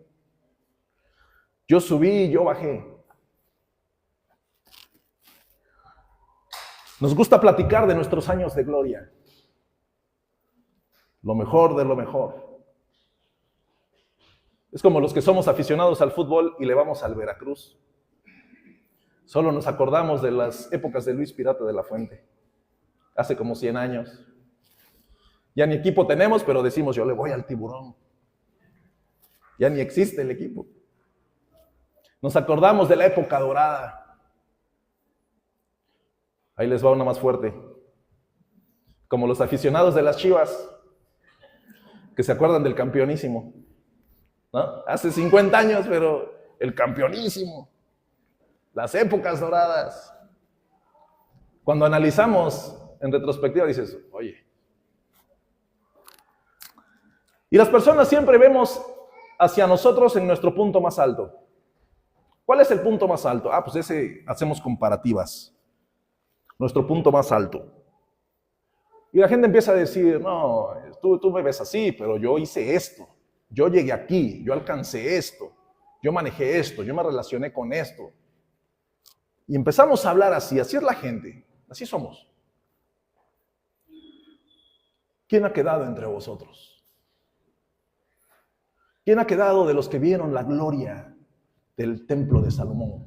Yo subí, yo bajé. Nos gusta platicar de nuestros años de gloria. Lo mejor de lo mejor. Es como los que somos aficionados al fútbol y le vamos al Veracruz. Solo nos acordamos de las épocas de Luis Pirata de la Fuente, hace como 100 años. Ya ni equipo tenemos, pero decimos, yo le voy al Tiburón. Ya ni existe el equipo. Nos acordamos de la época dorada. Ahí les va una más fuerte. Como los aficionados de las Chivas, que se acuerdan del campeonísimo, ¿no? Hace 50 años, pero el campeonísimo. Las épocas doradas. Cuando analizamos en retrospectiva, dices, oye. Y las personas siempre vemos hacia nosotros en nuestro punto más alto. ¿Cuál es el punto más alto? Pues ese, hacemos comparativas. Nuestro punto más alto. Y la gente empieza a decir, no, tú me ves así, pero yo hice esto. Yo llegué aquí, yo alcancé esto. Yo manejé esto, yo me relacioné con esto. Y empezamos a hablar así es la gente. Así somos. ¿Quién ha quedado entre vosotros? ¿Quién ha quedado de los que vieron la gloria del templo de Salomón?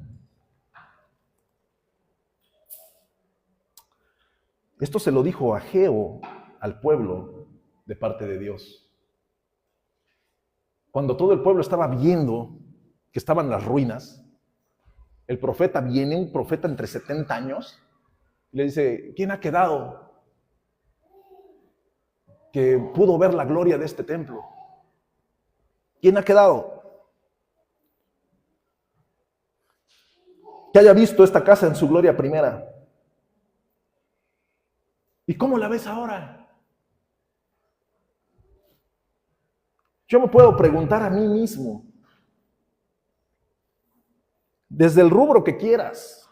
Esto se lo dijo Ageo al pueblo de parte de Dios. Cuando todo el pueblo estaba viendo que estaban las ruinas, el profeta viene, un profeta entre 70 años, y le dice, ¿quién ha quedado que pudo ver la gloria de este templo? ¿Quién ha quedado que haya visto esta casa en su gloria primera? ¿Y cómo la ves ahora? Yo me puedo preguntar a mí mismo, desde el rubro que quieras,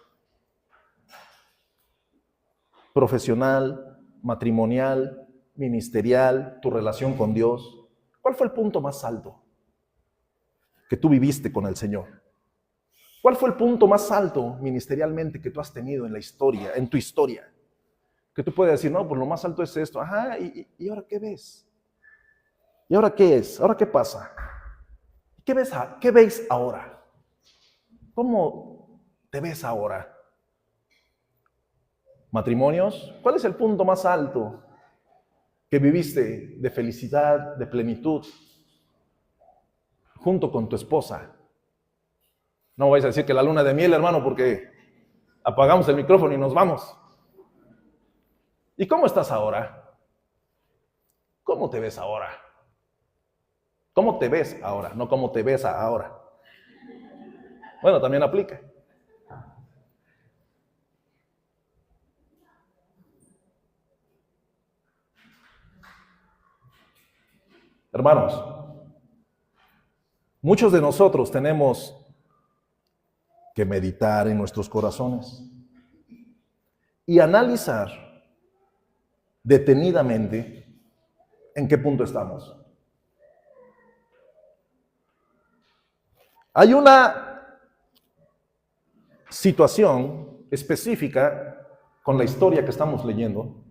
profesional, matrimonial, ministerial, tu relación con Dios, ¿cuál fue el punto más alto que tú viviste con el Señor? ¿Cuál fue el punto más alto ministerialmente que tú has tenido en la historia, en tu historia? Que tú puedes decir, no, pues lo más alto es esto. Ajá, ¿y ahora qué ves? ¿Y ahora qué es? ¿Ahora qué pasa? ¿Qué ves ahora? ¿Cómo te ves ahora? ¿Matrimonios? ¿Cuál es el punto más alto que viviste de felicidad, de plenitud, junto con tu esposa? No vais a decir que la luna de miel, hermano, porque apagamos el micrófono y nos vamos. ¿Y cómo estás ahora? ¿Cómo te ves ahora? ¿Cómo te ves ahora? No cómo te ves ahora. Bueno, también aplica. Hermanos, muchos de nosotros tenemos que meditar en nuestros corazones y analizar detenidamente en qué punto estamos. Hay una situación específica con la historia que estamos leyendo,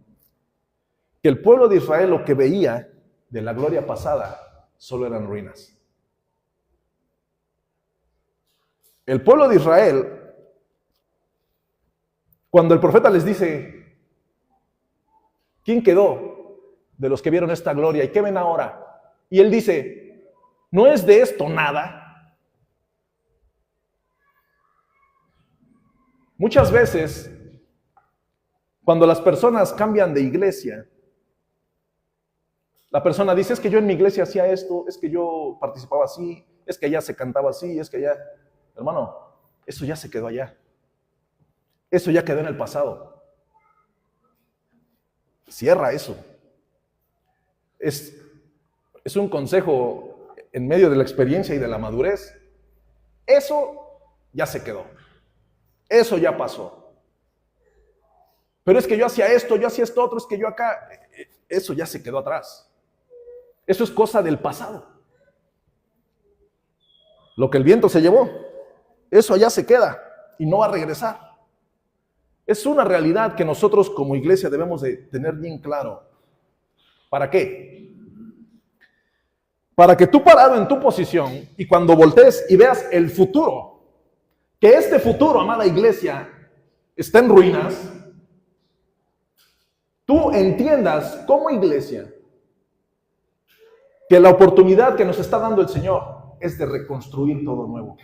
que el pueblo de Israel lo que veía de la gloria pasada solo eran ruinas. El pueblo de Israel, cuando el profeta les dice, ¿quién quedó de los que vieron esta gloria y qué ven ahora? Y él dice, ¿no es de esto nada? Muchas veces, cuando las personas cambian de iglesia, la persona dice, es que yo en mi iglesia hacía esto, es que yo participaba así, es que allá se cantaba así, es que allá... Hermano, eso ya se quedó allá. Eso ya quedó en el pasado. Cierra eso. Es un consejo en medio de la experiencia y de la madurez. Eso ya se quedó. Eso ya pasó. Pero es que yo hacía esto otro, es que yo acá. Eso ya se quedó atrás. Eso es cosa del pasado. Lo que el viento se llevó, eso allá se queda y no va a regresar. Es una realidad que nosotros como iglesia debemos de tener bien claro. ¿Para qué? Para que tú parado en tu posición y cuando voltees y veas el futuro, que este futuro, amada iglesia, está en ruinas, tú entiendas como iglesia que la oportunidad que nos está dando el Señor es de reconstruir todo nuevo.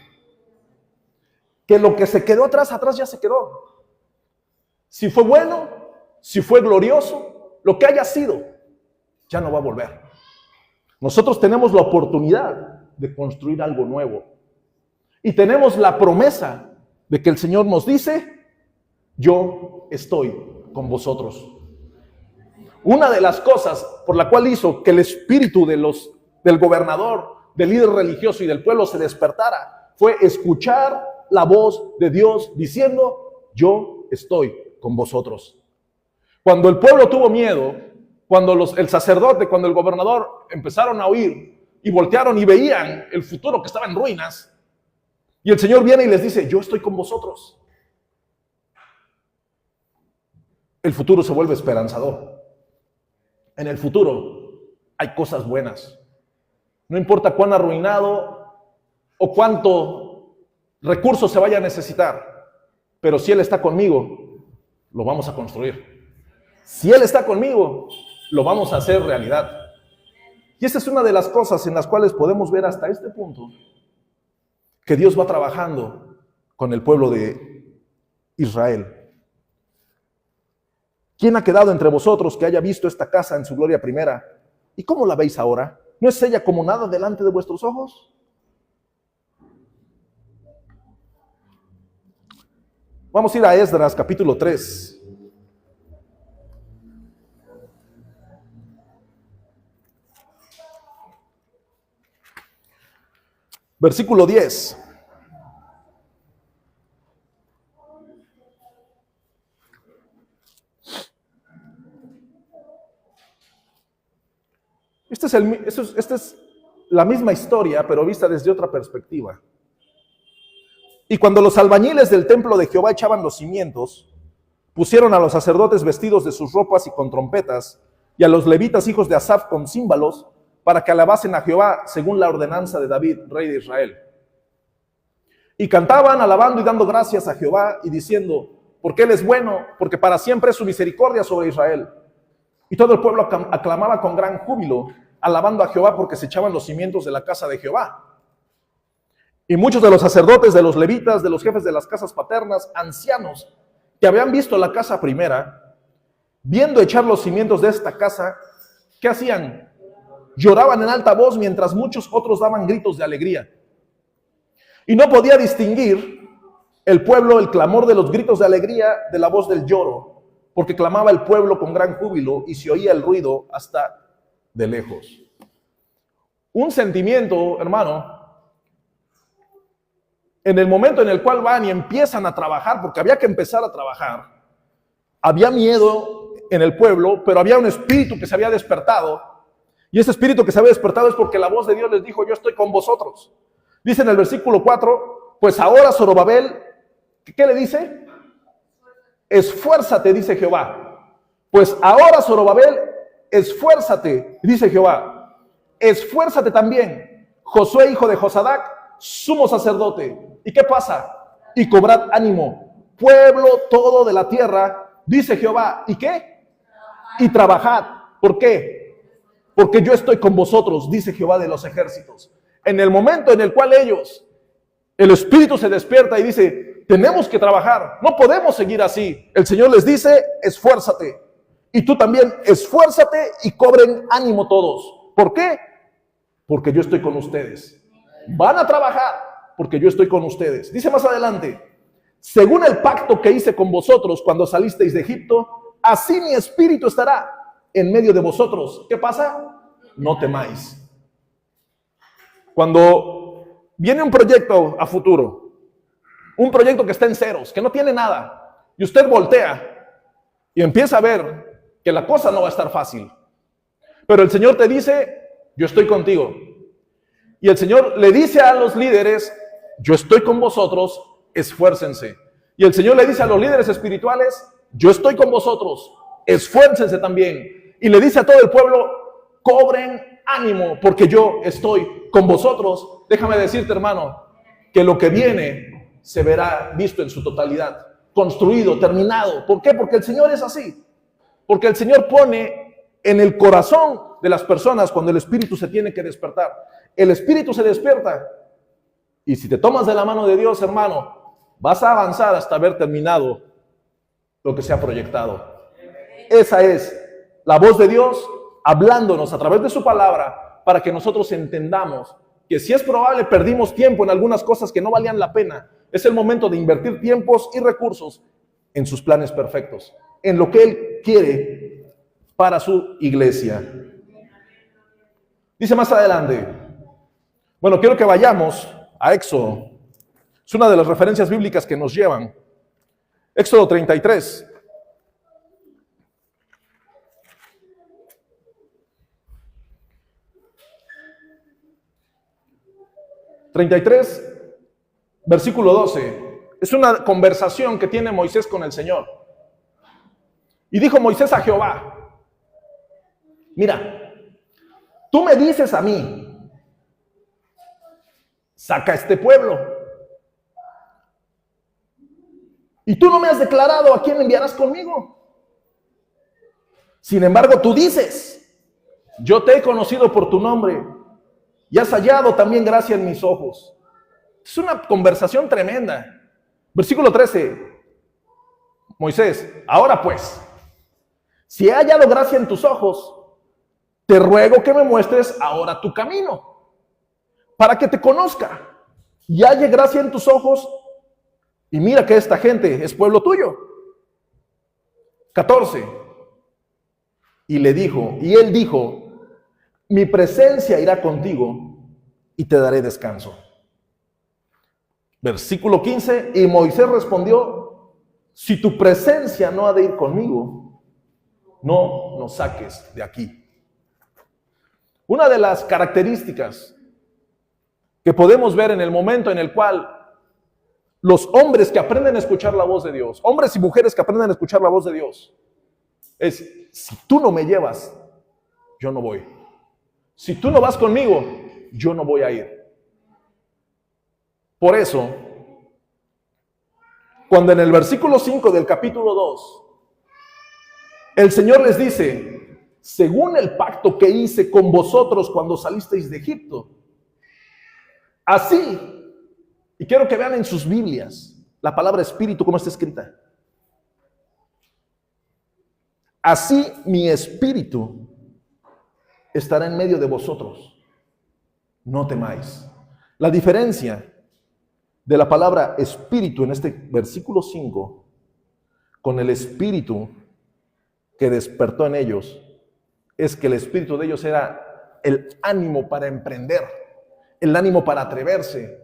Que lo que se quedó atrás, atrás ya se quedó. Si fue bueno, si fue glorioso, lo que haya sido, ya no va a volver. Nosotros tenemos la oportunidad de construir algo nuevo. Y tenemos la promesa de que el Señor nos dice, yo estoy con vosotros. Una de las cosas por la cual hizo que el espíritu del gobernador, del líder religioso y del pueblo se despertara, fue escuchar la voz de Dios diciendo, yo estoy con vosotros. Cuando el pueblo tuvo miedo, cuando el sacerdote, cuando el gobernador empezaron a oír y voltearon y veían el futuro que estaba en ruinas, y el Señor viene y les dice, yo estoy con vosotros. El futuro se vuelve esperanzador. En el futuro hay cosas buenas. No importa cuán arruinado o cuánto recursos se vaya a necesitar, pero si Él está conmigo, lo vamos a construir. Si Él está conmigo, lo vamos a hacer realidad. Y esa es una de las cosas en las cuales podemos ver hasta este punto que Dios va trabajando con el pueblo de Israel. ¿Quién ha quedado entre vosotros que haya visto esta casa en su gloria primera? ¿Y cómo la veis ahora? ¿No es ella como nada delante de vuestros ojos? Vamos a ir a Esdras, capítulo 3. Versículo 10. Esta es la misma historia, pero vista desde otra perspectiva. Y cuando los albañiles del templo de Jehová echaban los cimientos, pusieron a los sacerdotes vestidos de sus ropas y con trompetas, y a los levitas hijos de Asaf con címbalos, para que alabasen a Jehová según la ordenanza de David, rey de Israel. Y cantaban, alabando y dando gracias a Jehová, y diciendo, porque Él es bueno, porque para siempre es su misericordia sobre Israel. Y todo el pueblo aclamaba con gran júbilo, alabando a Jehová, porque se echaban los cimientos de la casa de Jehová. Y muchos de los sacerdotes, de los levitas, de los jefes de las casas paternas, ancianos, que habían visto la casa primera, viendo echar los cimientos de esta casa, ¿qué hacían? Lloraban en alta voz, mientras muchos otros daban gritos de alegría. Y no podía distinguir el pueblo el clamor de los gritos de alegría de la voz del lloro, porque clamaba el pueblo con gran júbilo y se oía el ruido hasta de lejos. Un sentimiento, hermano, en el momento en el cual van y empiezan a trabajar, porque había que empezar a trabajar, había miedo en el pueblo, pero había un espíritu que se había despertado, y ese espíritu que se había despertado es porque la voz de Dios les dijo, yo estoy con vosotros. Dice en el versículo 4, pues ahora Zorobabel, ¿qué le dice? Esfuérzate, dice Jehová. Pues ahora Zorobabel, esfuérzate, dice Jehová. Esfuérzate también, Josué, hijo de Josadac, sumo sacerdote. ¿Y qué pasa? Y cobrad ánimo, pueblo todo de la tierra, dice Jehová. ¿Y qué? Y trabajad. ¿Por qué? Porque yo estoy con vosotros, dice Jehová de los ejércitos. En el momento en el cual el espíritu se despierta y dice, tenemos que trabajar, no podemos seguir así. El Señor les dice, esfuérzate. Y tú también, esfuérzate y cobren ánimo todos. ¿Por qué? Porque yo estoy con ustedes. Van a trabajar porque yo estoy con ustedes. Dice más adelante, según el pacto que hice con vosotros cuando salisteis de Egipto, así mi espíritu estará en medio de vosotros. ¿Qué pasa? No temáis. Cuando viene un proyecto a futuro, un proyecto que está en ceros, que no tiene nada, y usted voltea y empieza a ver que la cosa no va a estar fácil, pero el Señor te dice, yo estoy contigo. Y el Señor le dice a los líderes, yo estoy con vosotros, esfuércense. Y el Señor le dice a los líderes espirituales, yo estoy con vosotros, esfuércense también. Y le dice a todo el pueblo, cobren ánimo, porque yo estoy con vosotros. Déjame decirte, hermano, que lo que viene se verá visto en su totalidad, construido, terminado. ¿Por qué? Porque el Señor es así. Porque el Señor pone en el corazón de las personas cuando el espíritu se tiene que despertar. El espíritu se despierta. Y si te tomas de la mano de Dios, hermano, vas a avanzar hasta haber terminado lo que se ha proyectado. Esa es la voz de Dios hablándonos a través de su palabra para que nosotros entendamos que si es probable perdimos tiempo en algunas cosas que no valían la pena, es el momento de invertir tiempos y recursos en sus planes perfectos, en lo que Él quiere para su iglesia. Dice más adelante, bueno, quiero que vayamos a Éxodo. Es una de las referencias bíblicas que nos llevan. Éxodo 33. Versículo 12. Es una conversación que tiene Moisés con el Señor. Y dijo Moisés a Jehová, mira, tú me dices a mí, saca a este pueblo. Y tú no me has declarado a quién enviarás conmigo. Sin embargo, tú dices, yo te he conocido por tu nombre y has hallado también gracia en mis ojos. Es una conversación tremenda. Versículo 13. Moisés, ahora pues, si he hallado gracia en tus ojos, te ruego que me muestres ahora tu camino, para que te conozca y halle gracia en tus ojos, y mira que esta gente es pueblo tuyo. 14. Y él dijo, mi presencia irá contigo y te daré descanso. Versículo 15, y Moisés respondió, si tu presencia no ha de ir conmigo, no nos saques de aquí. Una de las características que podemos ver en el momento en el cual los hombres que aprenden a escuchar la voz de Dios, hombres y mujeres que aprenden a escuchar la voz de Dios, es, si tú no me llevas, yo no voy. Si tú no vas conmigo, yo no voy a ir. Por eso, cuando en el versículo 5 del capítulo 2, el Señor les dice, según el pacto que hice con vosotros cuando salisteis de Egipto, así, y quiero que vean en sus Biblias la palabra espíritu como está escrita, así mi espíritu estará en medio de vosotros, no temáis. La diferencia de la palabra espíritu en este versículo 5 con el espíritu que despertó en ellos es que el espíritu de ellos era el ánimo para emprender, el ánimo para atreverse,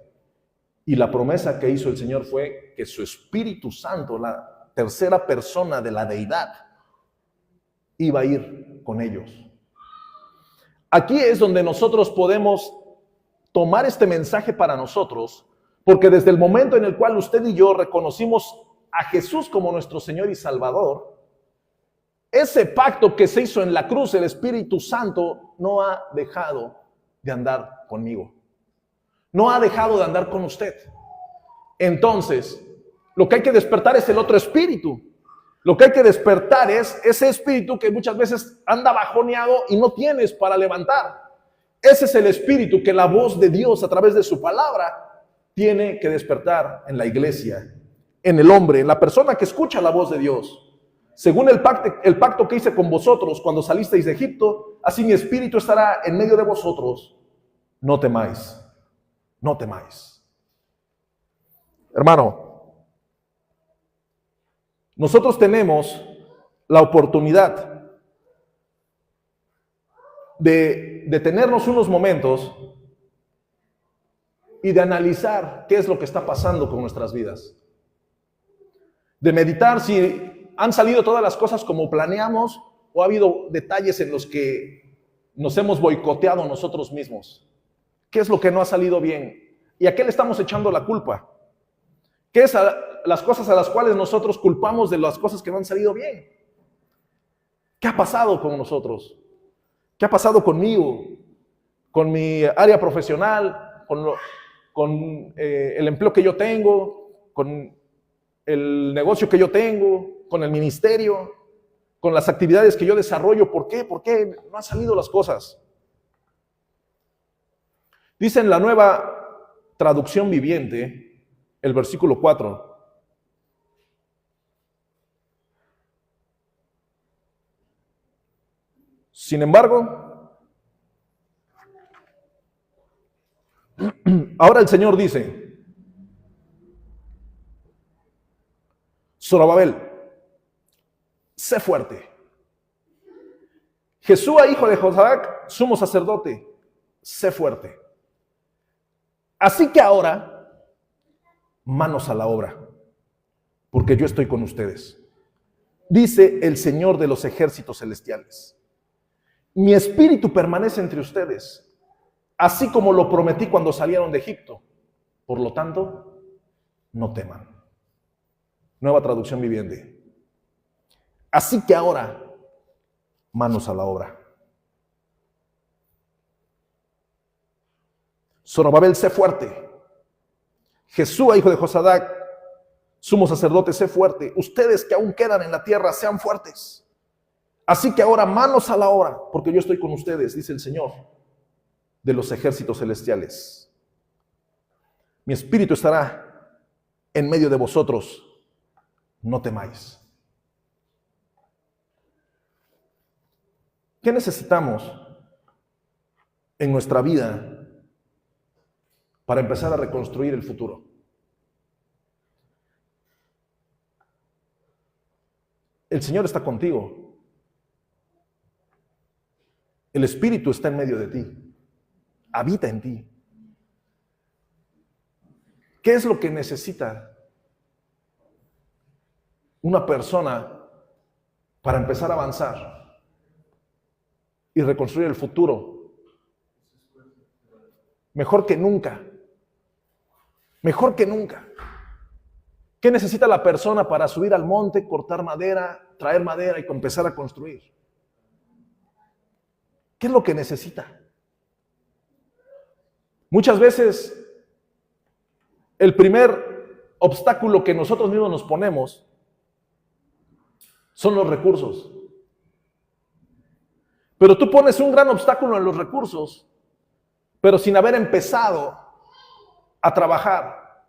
y la promesa que hizo el Señor fue que su Espíritu Santo, la tercera persona de la deidad, iba a ir con ellos. Aquí es donde nosotros podemos tomar este mensaje para nosotros, porque desde el momento en el cual usted y yo reconocimos a Jesús como nuestro Señor y Salvador, ese pacto que se hizo en la cruz, el Espíritu Santo no ha dejado de andar conmigo. No ha dejado de andar con usted. Entonces, lo que hay que despertar es el otro espíritu. Lo que hay que despertar es ese espíritu que muchas veces anda bajoneado y no tienes para levantar. Ese es el espíritu que la voz de Dios a través de su palabra tiene que despertar en la iglesia, en el hombre, en la persona que escucha la voz de Dios. Según el pacto que hice con vosotros cuando salisteis de Egipto, así mi espíritu estará en medio de vosotros. No temáis, no temáis. Hermano, nosotros tenemos la oportunidad de detenernos unos momentos y de analizar qué es lo que está pasando con nuestras vidas. De meditar si han salido todas las cosas como planeamos o ha habido detalles en los que nos hemos boicoteado nosotros mismos. ¿Qué es lo que no ha salido bien? ¿Y a qué le estamos echando la culpa? ¿Qué es las cosas a las cuales nosotros culpamos de las cosas que no han salido bien? ¿Qué ha pasado con nosotros? ¿Qué ha pasado conmigo? Con mi área profesional, con el empleo que yo tengo, con el negocio que yo tengo, con el ministerio, con las actividades que yo desarrollo. ¿Por qué? ¿Por qué no han salido las cosas? Dice en la Nueva Traducción Viviente, el versículo 4. Sin embargo, ahora el Señor dice: Zorobabel, sé fuerte. Jesúa, hijo de Josadac, sumo sacerdote, sé fuerte. Así que ahora, manos a la obra, porque yo estoy con ustedes, dice el Señor de los ejércitos celestiales. Mi espíritu permanece entre ustedes, así como lo prometí cuando salieron de Egipto. Por lo tanto, no teman. Nueva Traducción Viviente. Así que ahora, manos a la obra. Zorobabel, sé fuerte. Jesúa, hijo de Josadac, sumo sacerdote, sé fuerte. Ustedes que aún quedan en la tierra, sean fuertes. Así que ahora, manos a la obra, porque yo estoy con ustedes, dice el Señor de los ejércitos celestiales. Mi espíritu estará en medio de vosotros, no temáis. ¿Qué necesitamos en nuestra vida para empezar a reconstruir el futuro? El Señor está contigo. El Espíritu está en medio de ti. Habita en ti. ¿Qué es lo que necesita una persona para empezar a avanzar y reconstruir el futuro? Mejor que nunca. Mejor que nunca. ¿Qué necesita la persona para subir al monte, cortar madera, traer madera y empezar a construir? ¿Qué es lo que necesita? Muchas veces el primer obstáculo que nosotros mismos nos ponemos son los recursos. Pero tú pones un gran obstáculo en los recursos, pero sin haber empezado a trabajar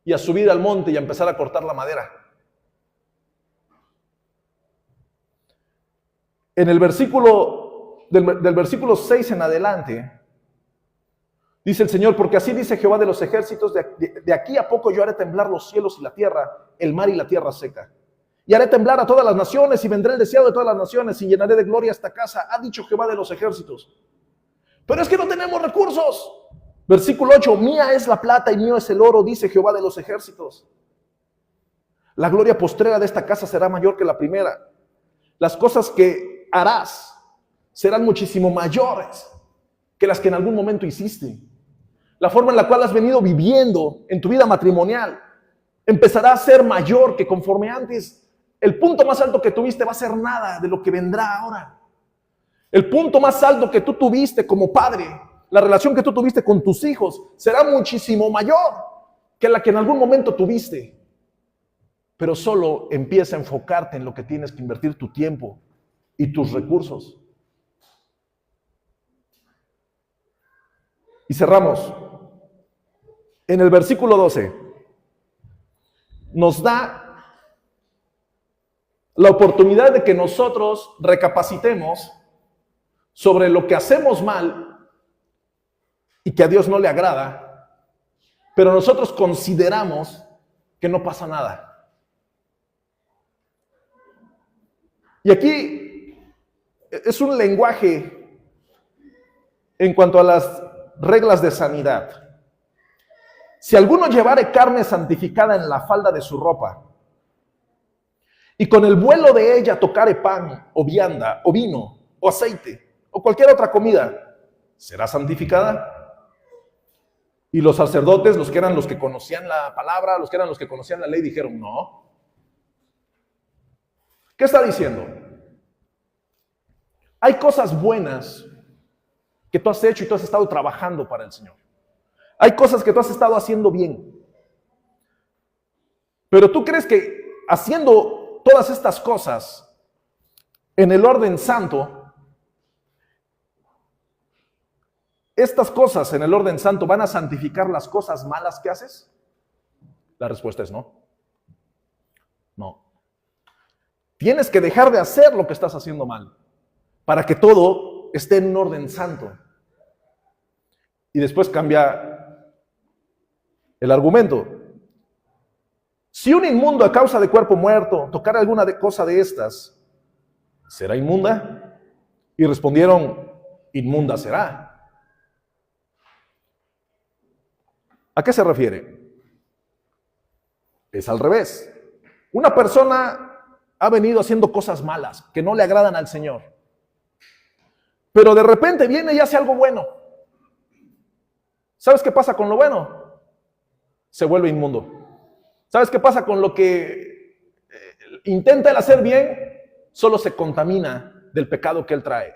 y a subir al monte y a empezar a cortar la madera. En el versículo del versículo 6 en adelante, dice el Señor: porque así dice Jehová de los ejércitos, de aquí a poco yo haré temblar los cielos y la tierra, el mar y la tierra seca. Y haré temblar a todas las naciones, y vendré el deseado de todas las naciones, y llenaré de gloria esta casa, ha dicho Jehová de los ejércitos. Pero es que no tenemos recursos. Versículo 8: mía es la plata y mío es el oro, dice Jehová de los ejércitos. La gloria postrera de esta casa será mayor que la primera. Las cosas que harás serán muchísimo mayores que las que en algún momento hiciste. La forma en la cual has venido viviendo en tu vida matrimonial empezará a ser mayor que conforme antes. El punto más alto que tuviste va a ser nada de lo que vendrá ahora. El punto más alto que tú tuviste como padre, la relación que tú tuviste con tus hijos, será muchísimo mayor que la que en algún momento tuviste. Pero solo empieza a enfocarte en lo que tienes que invertir tu tiempo y tus recursos. Y cerramos. En el versículo 12 nos da la oportunidad de que nosotros recapacitemos sobre lo que hacemos mal y que a Dios no le agrada, pero nosotros consideramos que no pasa nada. Y aquí es un lenguaje en cuanto a las reglas de sanidad. Si alguno llevare carne santificada en la falda de su ropa, y con el vuelo de ella tocare pan, o vianda, o vino, o aceite, o cualquier otra comida, ¿será santificada? Y los sacerdotes, los que eran los que conocían la palabra, los que eran los que conocían la ley, dijeron, no. ¿Qué está diciendo? Hay cosas buenas que tú has hecho y tú has estado trabajando para el Señor. Hay cosas que tú has estado haciendo bien. Pero tú crees que haciendo todas estas cosas en el orden santo, estas cosas en el orden santo van a santificar las cosas malas que haces? La respuesta es no. No. Tienes que dejar de hacer lo que estás haciendo mal para que todo esté en un orden santo. Y después cambia el argumento. Si un inmundo a causa de cuerpo muerto tocara alguna cosa de estas, ¿será inmunda? Y respondieron, inmunda será. ¿A qué se refiere? Es al revés. Una persona ha venido haciendo cosas malas que no le agradan al Señor, pero de repente viene y hace algo bueno. ¿Sabes qué pasa con lo bueno? Se vuelve inmundo. ¿Sabes qué pasa con lo que intenta el hacer bien? Solo se contamina del pecado que él trae.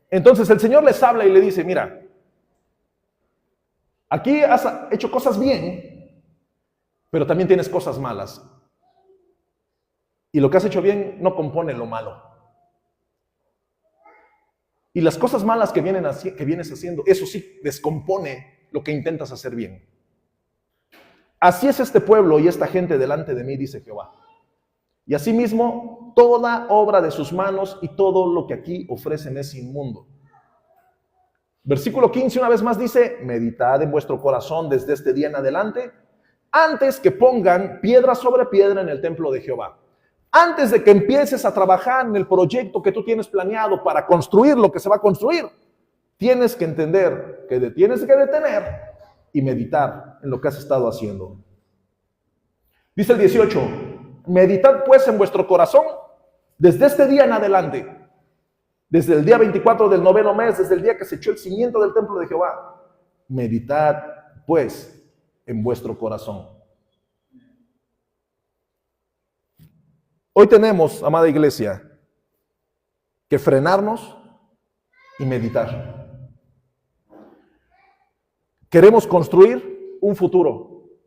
Entonces el Señor les habla y le dice, mira, aquí has hecho cosas bien, pero también tienes cosas malas. Y lo que has hecho bien no compone lo malo. Y las cosas malas que vienes haciendo, eso sí, descompone lo que intentas hacer bien. Así es este pueblo y esta gente delante de mí, dice Jehová. Y asimismo, toda obra de sus manos y todo lo que aquí ofrecen es inmundo. Versículo 15 una vez más dice, meditad en vuestro corazón desde este día en adelante, antes que pongan piedra sobre piedra en el templo de Jehová. Antes de que empieces a trabajar en el proyecto que tú tienes planeado para construir lo que se va a construir, tienes que entender que te tienes que detener y meditar en lo que has estado haciendo. Dice el 18, meditad pues en vuestro corazón desde este día en adelante, desde el día 24 del 9º mes, desde el día que se echó el cimiento del templo de Jehová. Meditad pues en vuestro corazón. Hoy tenemos, amada iglesia, que frenarnos y meditar. Queremos construir un futuro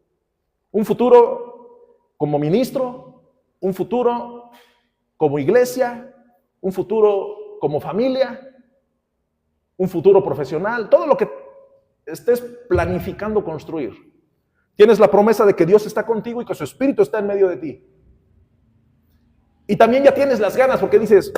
como ministro, un futuro como iglesia, un futuro como familia, un futuro profesional, todo lo que estés planificando construir. Tienes la promesa de que Dios está contigo y que su Espíritu está en medio de ti. Y también ya tienes las ganas porque dices,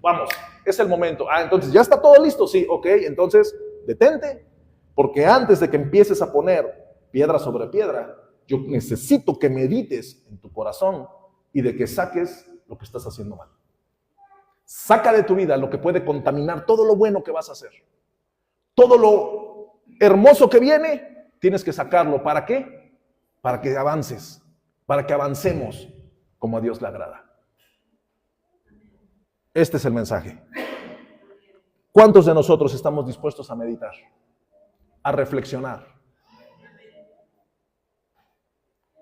vamos, es el momento. Entonces, ¿ya está todo listo? Sí, ok, entonces detente, porque antes de que empieces a poner piedra sobre piedra, yo necesito que medites en tu corazón y de que saques lo que estás haciendo mal. Saca de tu vida lo que puede contaminar todo lo bueno que vas a hacer. Todo lo hermoso que viene, tienes que sacarlo. ¿Para qué? Para que avances, para que avancemos como a Dios le agrada. Este es el mensaje. ¿Cuántos de nosotros estamos dispuestos a meditar, a reflexionar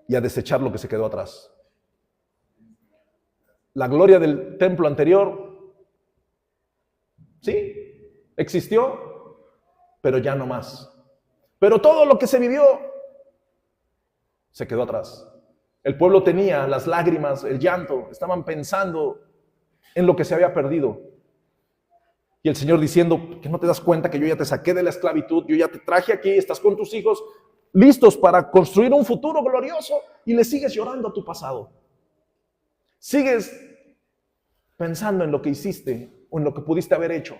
y a desechar lo que se quedó atrás? La gloria del templo anterior, sí, existió, pero ya no más. Pero todo lo que se vivió se quedó atrás. El pueblo tenía las lágrimas, el llanto, estaban pensando en lo que se había perdido. Y el Señor diciendo, que no te das cuenta que yo ya te saqué de la esclavitud, yo ya te traje aquí, estás con tus hijos, listos para construir un futuro glorioso, y le sigues llorando a tu pasado. Sigues pensando en lo que hiciste, o en lo que pudiste haber hecho,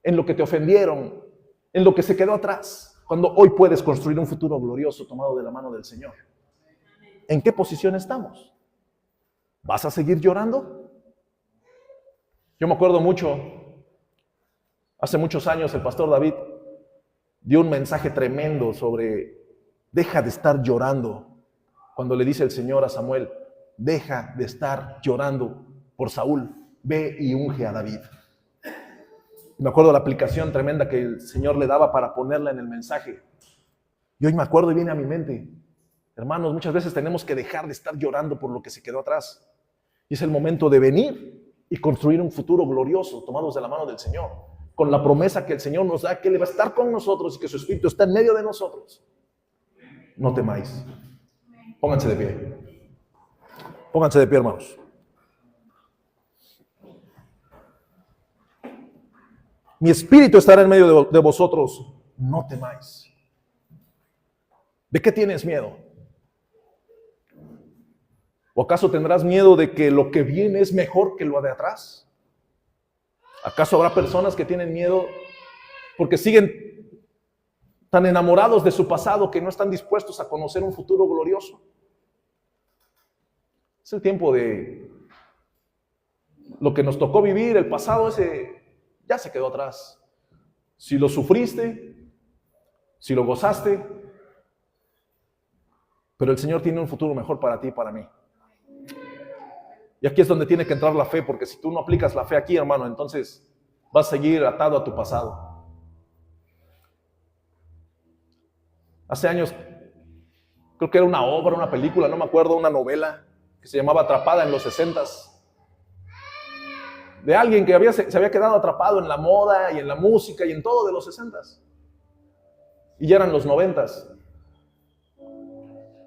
en lo que te ofendieron, en lo que se quedó atrás, cuando hoy puedes construir un futuro glorioso tomado de la mano del Señor. ¿En qué posición estamos? ¿Vas a seguir llorando? Yo me acuerdo mucho, hace muchos años el pastor David dio un mensaje tremendo sobre deja de estar llorando. Cuando le dice el Señor a Samuel, deja de estar llorando por Saúl, ve y unge a David. Me acuerdo de la aplicación tremenda que el Señor le daba para ponerla en el mensaje. Y hoy me acuerdo y viene a mi mente, hermanos, muchas veces tenemos que dejar de estar llorando por lo que se quedó atrás. Y es el momento de venir y construir un futuro glorioso, tomados de la mano del Señor, con la promesa que el Señor nos da, que Él va a estar con nosotros y que su Espíritu está en medio de nosotros. No temáis. Pónganse de pie. Pónganse de pie, hermanos. Mi Espíritu estará en medio de vosotros. No temáis. ¿De qué tienes miedo? ¿O acaso tendrás miedo de que lo que viene es mejor que lo de atrás? ¿Acaso habrá personas que tienen miedo porque siguen tan enamorados de su pasado que no están dispuestos a conocer un futuro glorioso? Es el tiempo de lo que nos tocó vivir, el pasado ese ya se quedó atrás. Si lo sufriste, si lo gozaste, pero el Señor tiene un futuro mejor para ti y para mí. Y aquí es donde tiene que entrar la fe, porque si tú no aplicas la fe aquí, hermano, entonces vas a seguir atado a tu pasado. Hace años, creo que era una obra, una película, no me acuerdo, una novela que se llamaba Atrapada en los 60s. De alguien que se había quedado atrapado en la moda y en la música y en todo de los 60s. Y ya eran los 90s.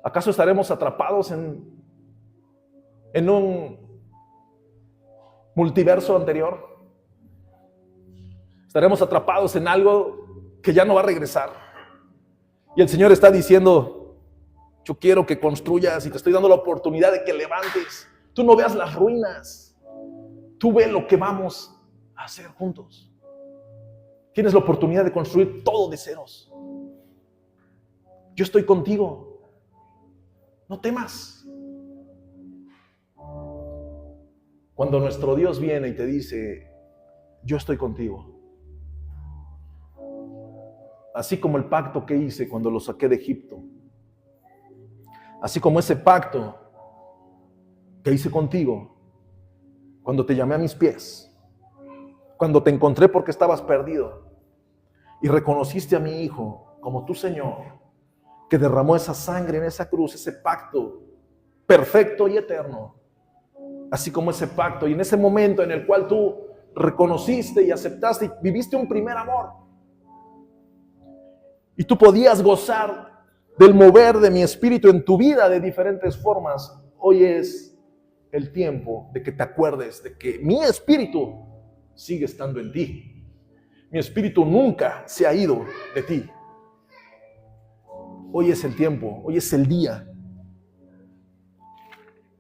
¿Acaso estaremos atrapados en un multiverso anterior? ¿Estaremos atrapados en algo que ya no va a regresar? Y el Señor está diciendo, yo quiero que construyas y te estoy dando la oportunidad de que levantes. Tú no veas las ruinas. Tú ve lo que vamos a hacer juntos. Tienes la oportunidad de construir todo de ceros. Yo estoy contigo. No temas. Cuando nuestro Dios viene y te dice, yo estoy contigo. Así como el pacto que hice cuando lo saqué de Egipto. Así como ese pacto que hice contigo cuando te llamé a mis pies. Cuando te encontré porque estabas perdido. Y reconociste a mi Hijo como tu Señor, que derramó esa sangre en esa cruz, ese pacto perfecto y eterno. Así como ese pacto y en ese momento en el cual tú reconociste y aceptaste y viviste un primer amor. Y tú podías gozar del mover de mi Espíritu en tu vida de diferentes formas. Hoy es el tiempo de que te acuerdes de que mi Espíritu sigue estando en ti. Mi Espíritu nunca se ha ido de ti. Hoy es el tiempo, hoy es el día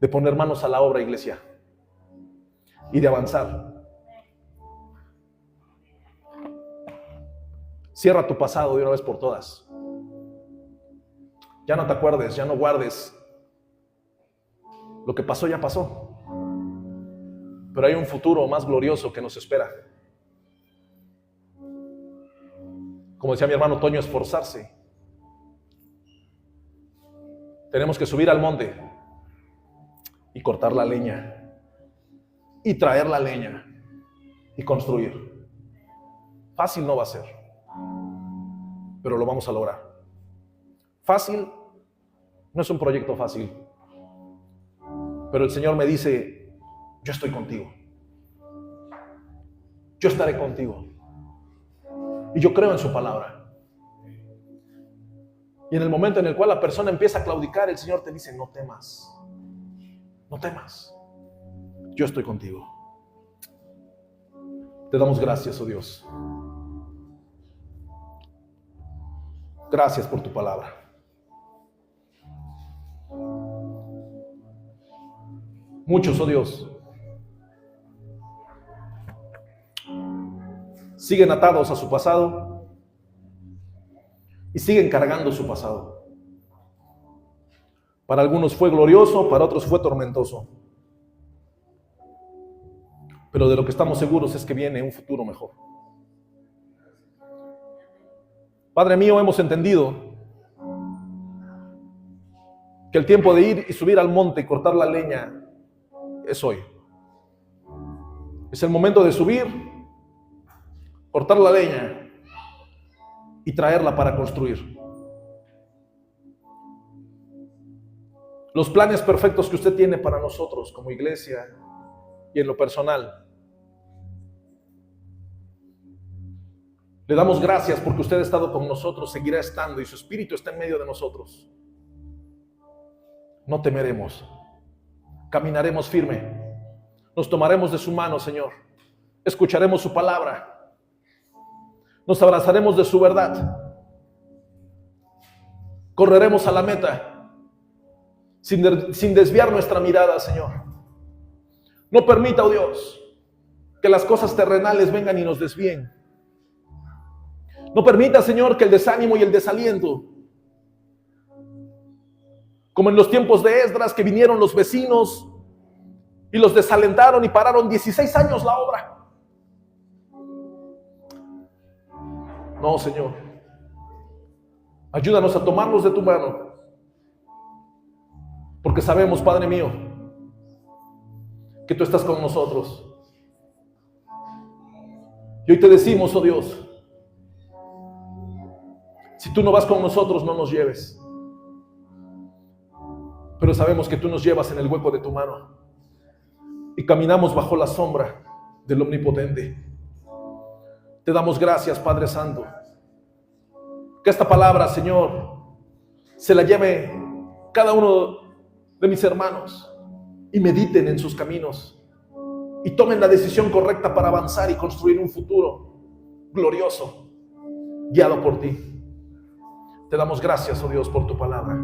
de poner manos a la obra, iglesia, y de avanzar. Cierra tu pasado de una vez por todas. Ya no te acuerdes, ya no guardes. Lo que pasó ya pasó. Pero hay un futuro más glorioso que nos espera. Como decía mi hermano Toño, esforzarse. Tenemos que subir al monte y cortar la leña y traer la leña y construir. Fácil no va a ser, pero lo vamos a lograr. Fácil no es un proyecto fácil, pero el Señor me dice, yo estoy contigo. Yo estaré contigo. Y yo creo en su palabra. Y en el momento en el cual la persona empieza a claudicar, el Señor te dice, no temas. No temas. Yo estoy contigo. Te damos gracias, oh Dios. Gracias por tu palabra. Muchos, oh Dios, siguen atados a su pasado y siguen cargando su pasado. Para algunos fue glorioso, para otros fue tormentoso. Pero de lo que estamos seguros es que viene un futuro mejor. Padre mío, hemos entendido que el tiempo de ir y subir al monte y cortar la leña es hoy. Es el momento de subir, cortar la leña y traerla para construir. Los planes perfectos que usted tiene para nosotros como iglesia y en lo personal. Le damos gracias porque usted ha estado con nosotros, seguirá estando y su espíritu está en medio de nosotros. No temeremos, caminaremos firme, nos tomaremos de su mano, Señor, escucharemos su palabra, nos abrazaremos de su verdad, correremos a la meta sin desviar nuestra mirada, Señor. No permita, oh Dios, que las cosas terrenales vengan y nos desvíen. No permita, Señor, que el desánimo y el desaliento, como en los tiempos de Esdras, que vinieron los vecinos y los desalentaron y pararon 16 años la obra. No, Señor, ayúdanos a tomarnos de tu mano, porque sabemos, Padre mío, que tú estás con nosotros. Y hoy te decimos, oh Dios, si tú no vas con nosotros, no nos lleves. Pero sabemos que tú nos llevas en el hueco de tu mano y caminamos bajo la sombra del Omnipotente. Te damos gracias, Padre Santo. Que esta palabra, Señor, se la lleve cada uno de mis hermanos y mediten en sus caminos y tomen la decisión correcta para avanzar y construir un futuro glorioso, guiado por ti. Te damos gracias, oh Dios, por tu palabra.